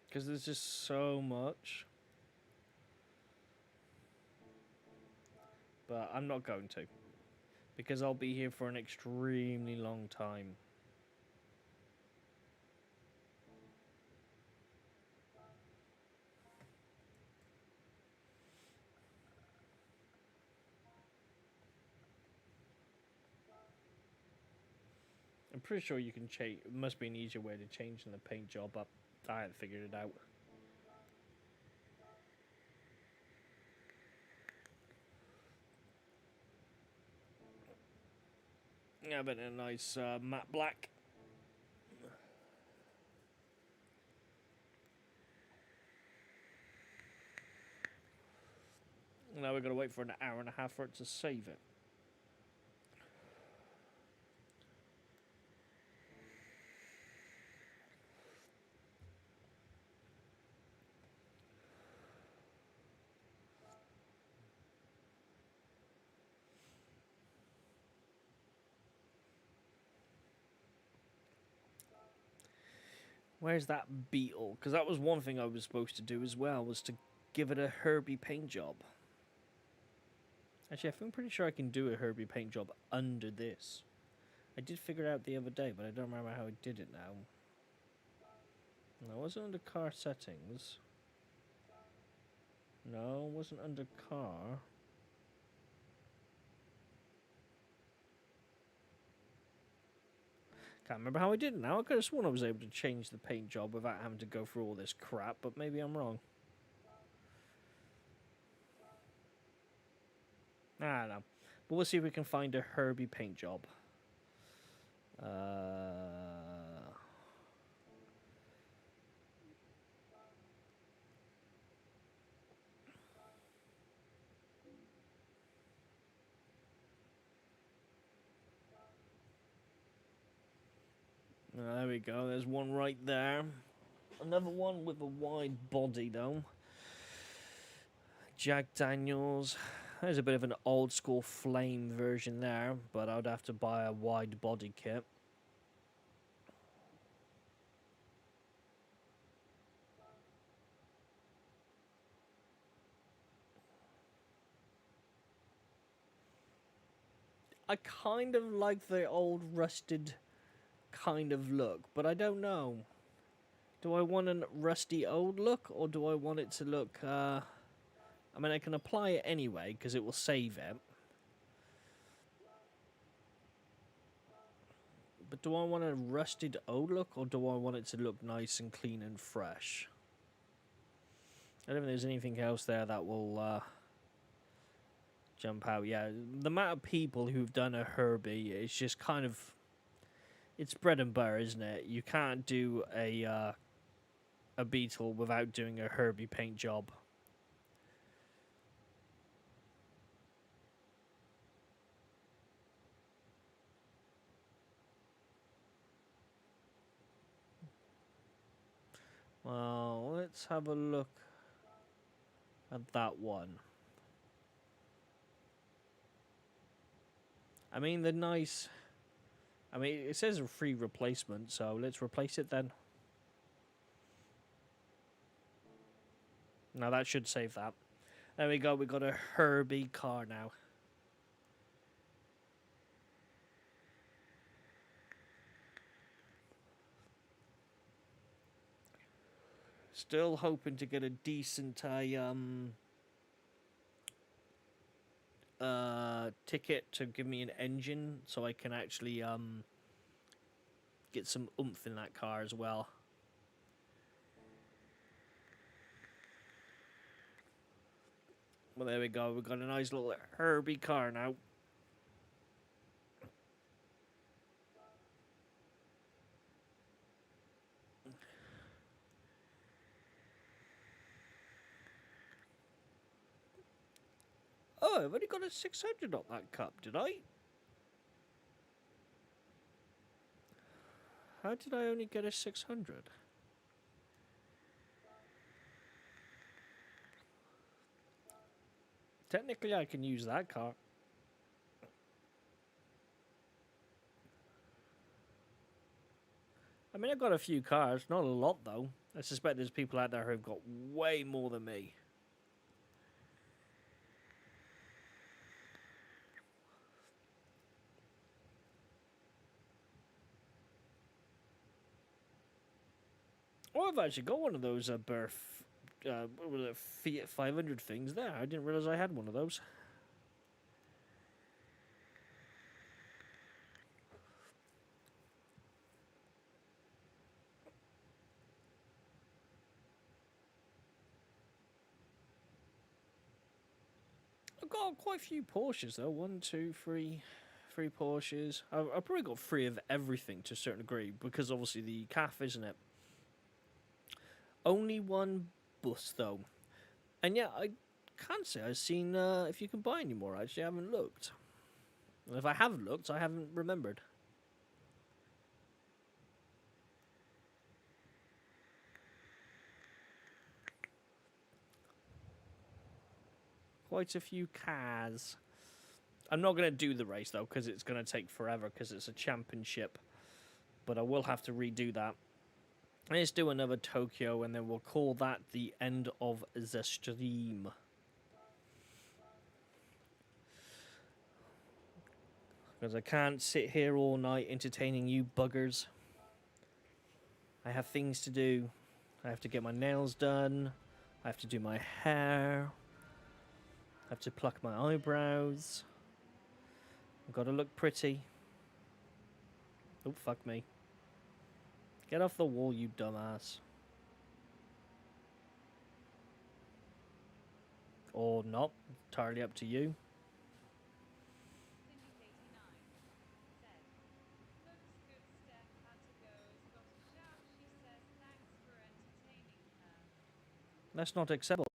Because there's just so much. But I'm not going to. Because I'll be here for an extremely long time. I'm pretty sure you can change. It must be an easier way to change the paint job up. I haven't figured it out. Yeah, but a nice matte black. Now we've got to wait for an hour and a half for it to save it. Where's that beetle? Because that was one thing I was supposed to do as well, was to give it a Herbie paint job. Actually, I'm pretty sure I can do a Herbie paint job under this. I did figure it out the other day, but I don't remember how I did it now. No, it wasn't under car settings. No, it wasn't under car. Can't remember how I did it now. I could have sworn I was able to change the paint job without having to go through all this crap, but maybe I'm wrong. I don't know. But we'll see if we can find a Herbie paint job. There we go. There's one right there. Another one with a wide body, though. Jack Daniels. There's a bit of an old school flame version there, but I'd have to buy a wide body kit. I kind of like the old rusted kind of look, but I don't know. Do I want a rusty old look, or do I want it to look, I mean, I can apply it anyway, because it will save it. But do I want a rusted old look, or do I want it to look nice and clean and fresh? I don't think there's anything else there that will jump out. Yeah, the amount of people who've done a Herbie, it's just kind of... It's bread and butter, isn't it? You can't do a Beetle without doing a Herbie paint job. Well, let's have a look at that one. I mean, the nice... I mean, it says a free replacement, so let's replace it then. Now that should save that. There we go, we got a Herbie car now. Still hoping to get a decent ticket to give me an engine so I can actually get some oomph in that car as well. Well, there we go. We've got a nice little Herbie car now. Oh, I've only got a 600 on that cup, did I? How did I only get a 600? Technically, I can use that car. I mean, I've got a few cars, not a lot though. I suspect there's people out there who've got way more than me. Oh, I've actually got one of those what was it, Fiat 500 things there. I didn't realize I had one of those. I've got quite a few Porsches though. One, two, three Porsches. I've probably got three of everything to a certain degree because obviously the CAF, isn't it? Only one bus though, and yeah, I can't say I've seen if you can buy any more. Actually, I haven't looked. And if I have looked, I haven't remembered. Quite a few cars. I'm not going to do the race though because it's going to take forever because it's a championship. But I will have to redo that. Let's do another Tokyo and then we'll call that the end of the stream. Because I can't sit here all night entertaining you buggers. I have things to do. I have to get my nails done. I have to do my hair. I have to pluck my eyebrows. I've got to look pretty. Oh, fuck me. Get off the wall, you dumbass. Or not. Entirely up to you. That's not acceptable.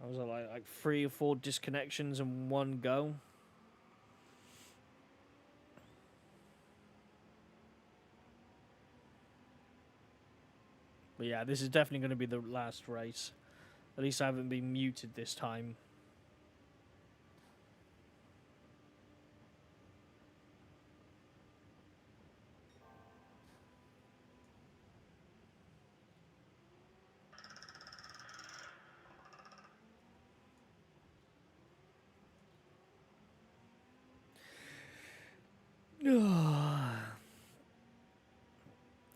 I was like 3 or 4 disconnections in one go. But yeah, this is definitely going to be the last race. At least I haven't been muted this time.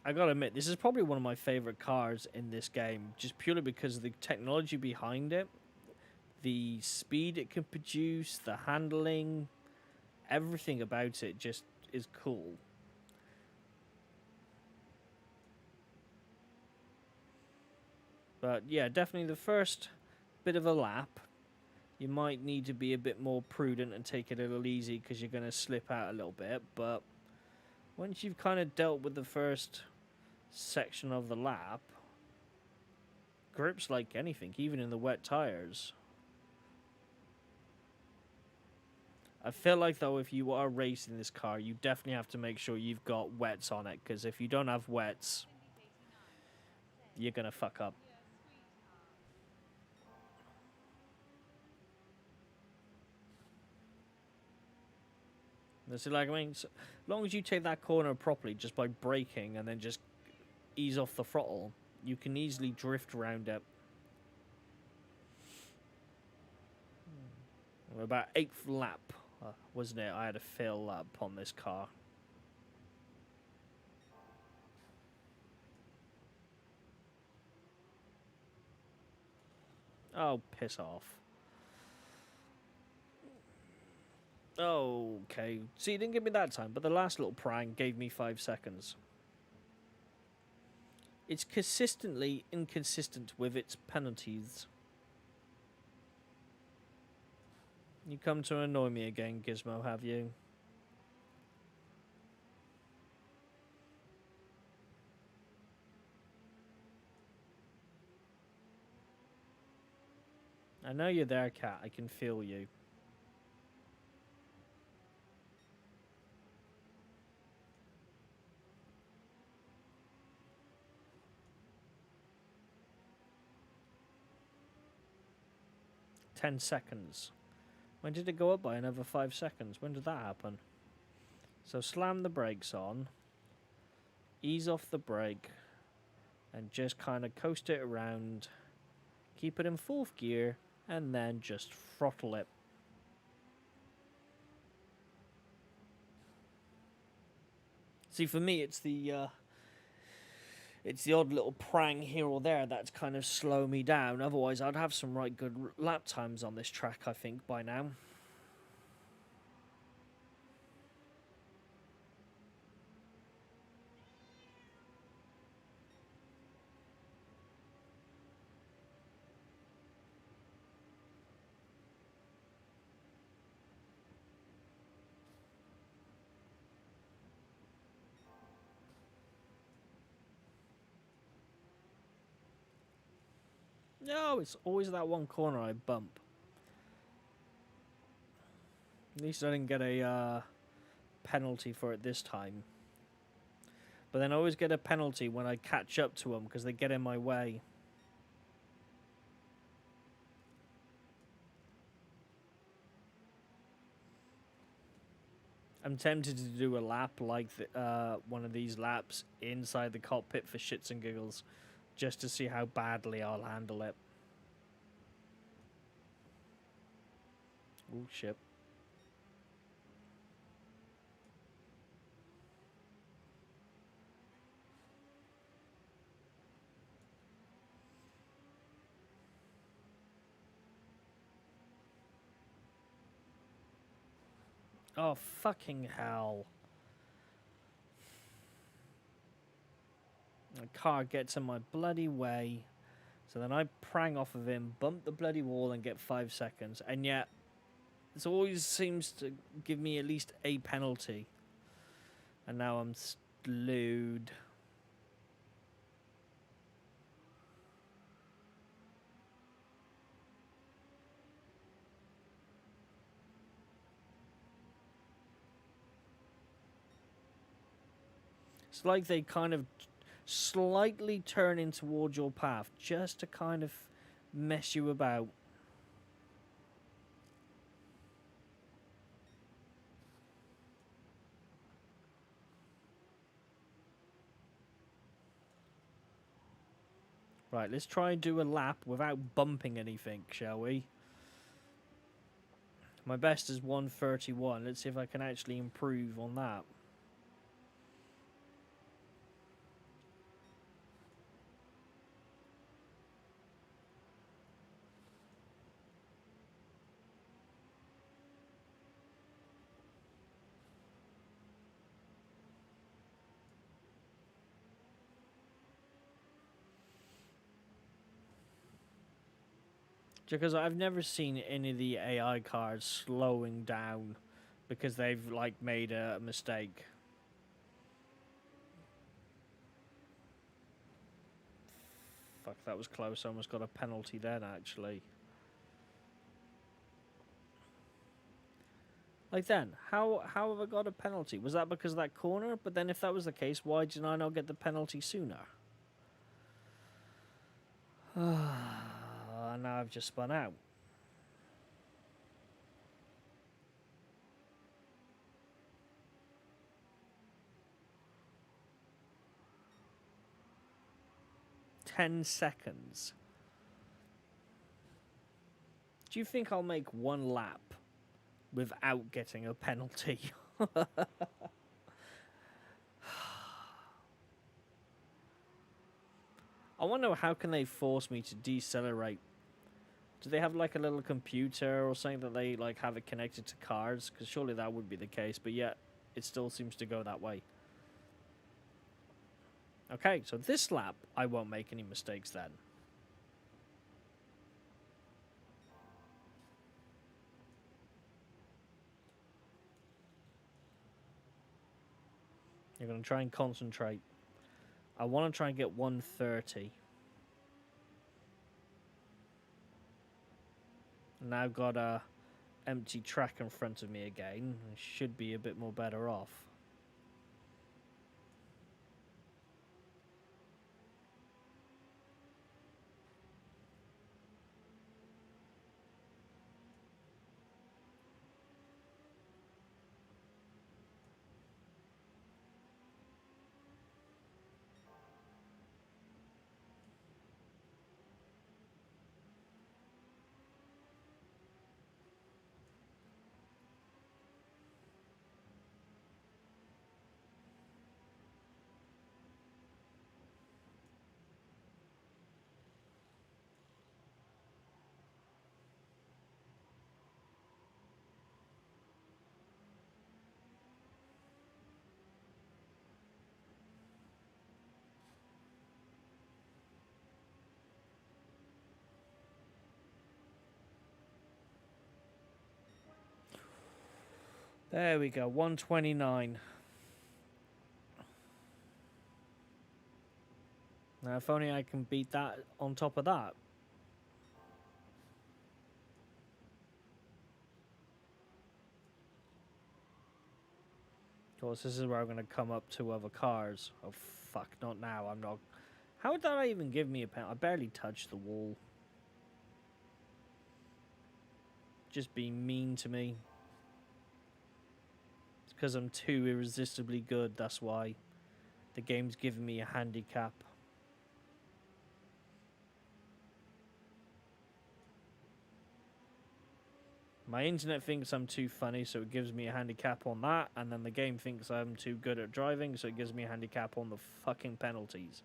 I gotta admit, this is probably one of my favorite cars in this game, just purely because of the technology behind it, the speed it can produce, the handling, everything about it just is cool. But yeah, definitely the first bit of a lap, you might need to be a bit more prudent and take it a little easy because you're going to slip out a little bit. But once you've kind of dealt with the first section of the lap, grips like anything, even in the wet tires. I feel like, though, if you are racing this car, you definitely have to make sure you've got wets on it, because if you don't have wets, you're going to fuck up. So, like, I mean, so, as long as you take that corner properly just by braking and then just ease off the throttle, you can easily drift around it. About 8th lap, wasn't it? I had a fail lap on this car. Oh, piss off. Okay. See, you didn't give me that time, but the last little prank gave me 5 seconds. It's consistently inconsistent with its penalties. You come to annoy me again, Gizmo, have you? I know you're there, cat. I can feel you. $10. When did it go up by another 5 seconds? When did that happen? So slam the brakes on, ease off the brake, and just kind of coast it around. Keep it in 4th gear, and then just throttle it. See, for me, it's the odd little prang here or there that's kind of slow me down. Otherwise, I'd have some right good lap times on this track, I think, by now. No, it's always that one corner I bump. At least I didn't get a penalty for it this time. But then I always get a penalty when I catch up to them because they get in my way. I'm tempted to do a lap like one of these laps inside the cockpit for shits and giggles, just to see how badly I'll handle it. Oh, shit. Oh, fucking hell. The car gets in my bloody way. So then I prang off of him, bump the bloody wall, and get 5 seconds. And yet, it always seems to give me at least a penalty. And now I'm screwed. It's like they kind of slightly turn in towards your path just to kind of mess you about. Right, let's try and do a lap without bumping anything, shall we? My best is 1:31. Let's see if I can actually improve on that. Because I've never seen any of the AI cars slowing down because they've like made a mistake. Fuck, that was close. I almost got a penalty then, actually. Like then, how have I got a penalty? Was that because of that corner? But then if that was the case, why did I not get the penalty sooner? Now I've just spun out. $10. Do you think I'll make one lap without getting a penalty? I wonder how can they force me to decelerate. Do they have like a little computer or something that they like have it connected to cars? Because surely that would be the case, but yet it still seems to go that way. Okay, so this lap I won't make any mistakes then. You're going to try and concentrate. I want to try and get 130. Now I've got a empty track in front of me again. I should be a bit more better off. There we go, 129. Now, if only I can beat that on top of that. Of course, this is where I'm going to come up to other cars. Oh, fuck, not now. I'm not... How did that even give me a penalty? I barely touched the wall. Just being mean to me. It's because I'm too irresistibly good, that's why. The game's giving me a handicap. My internet thinks I'm too funny, so it gives me a handicap on that, and then the game thinks I'm too good at driving, so it gives me a handicap on the fucking penalties.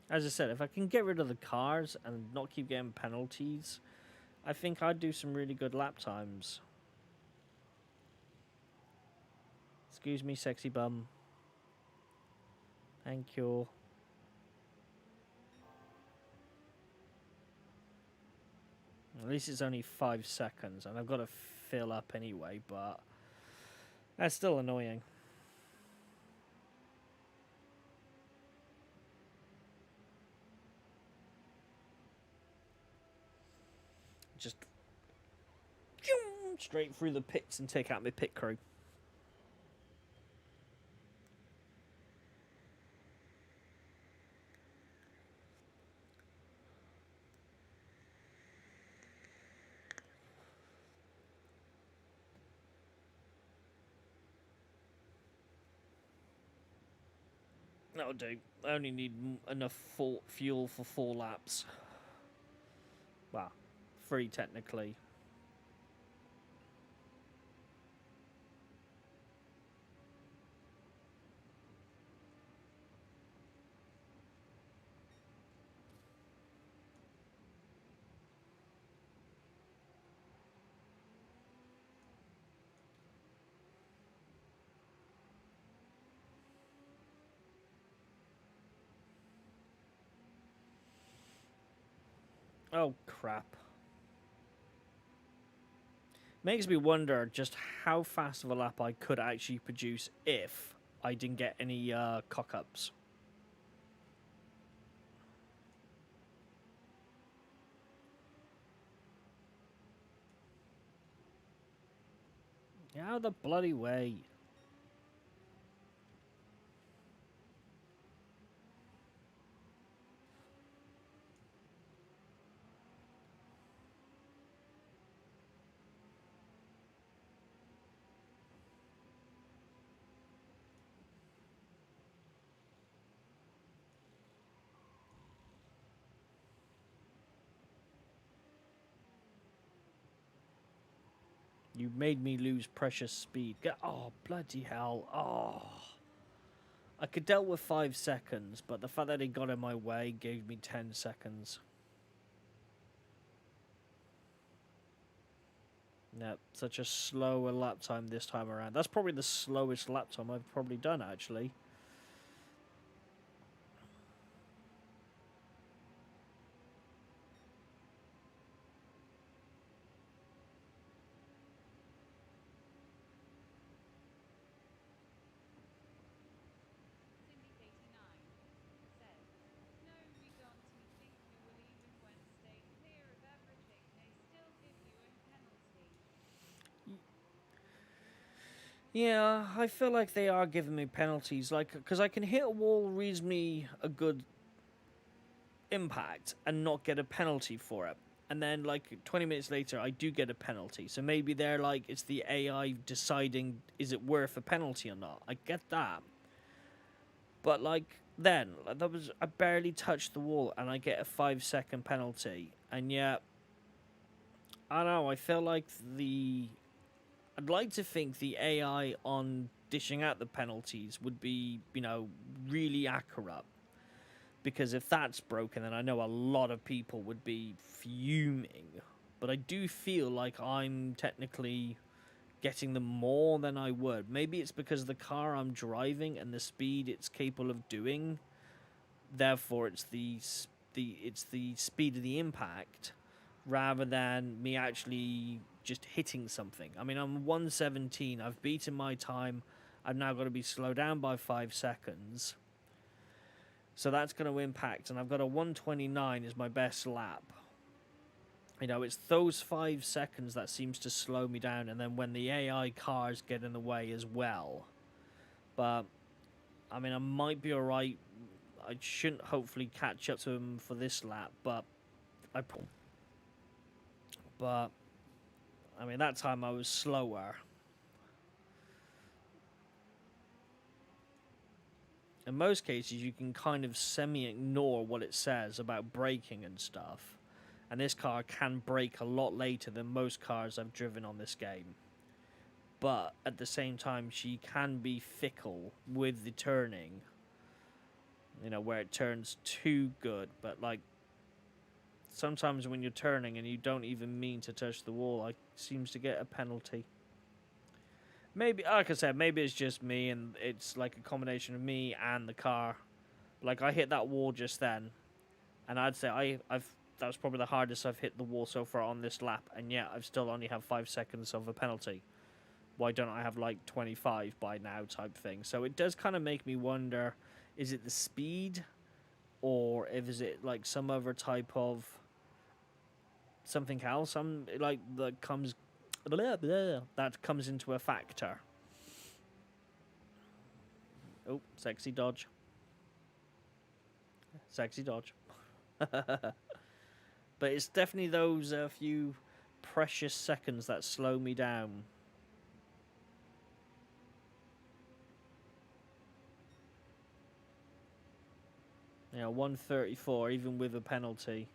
As I said, if I can get rid of the cars and not keep getting penalties, I think I'd do some really good lap times. Excuse me, sexy bum. Thank you. At least it's only 5 seconds, and I've got to fill up anyway, but that's still annoying. Just straight through the pits and take out my pit crew. That'll do. I only need enough fuel for 4 laps. Well, 3 technically. Oh, crap. Makes me wonder just how fast of a lap I could actually produce if I didn't get any cock-ups. Out of the bloody way. You made me lose precious speed. Oh, bloody hell. Oh. I could deal with 5 seconds, but the fact that he got in my way gave me 10 seconds. Yep, such a slower lap time this time around. That's probably the slowest lap time I've probably done, actually. Yeah, I feel like they are giving me penalties, like because I can hit a wall reasonably a good impact and not get a penalty for it. And then, like 20 minutes later, I do get a penalty. So maybe they're like, it's the AI deciding is it worth a penalty or not. I get that. But, like, then, like, that was, I barely touched the wall and I get a 5 second penalty. And yet, I don't know, I feel like I'd like to think the AI on dishing out the penalties would be, really accurate. Because if that's broken, then I know a lot of people would be fuming. But I do feel like I'm technically getting them more than I would. Maybe it's because of the car I'm driving and the speed it's capable of doing. Therefore, it's the speed of the impact rather than me actually just hitting something. I mean, I'm 117. I've beaten my time. I've now got to be slowed down by 5 seconds. So that's going to impact, and I've got a 129 is my best lap. It's those 5 seconds that seems to slow me down, and then when the AI cars get in the way as well. But, I mean, I might be alright. I shouldn't hopefully catch up to him for this lap, but But, I mean, that time I was slower. In most cases, you can kind of semi-ignore what it says about braking and stuff. And this car can brake a lot later than most cars I've driven on this game. But at the same time, she can be fickle with the turning. Where it turns too good. But, like, sometimes when you're turning and you don't even mean to touch the wall, I seems to get a penalty. Maybe, like I said, maybe it's just me and it's like a combination of me and the car. Like, I hit that wall just then, and I'd say that was probably the hardest I've hit the wall so far on this lap, and yet I've still only have 5 seconds of a penalty. Why don't I have like 25 by now type thing? So it does kind of make me wonder, is it the speed, or is it like some other type of something else that comes into a factor? Oh, sexy dodge. Sexy dodge. But it's definitely those few precious seconds that slow me down. Yeah, 134, even with a penalty.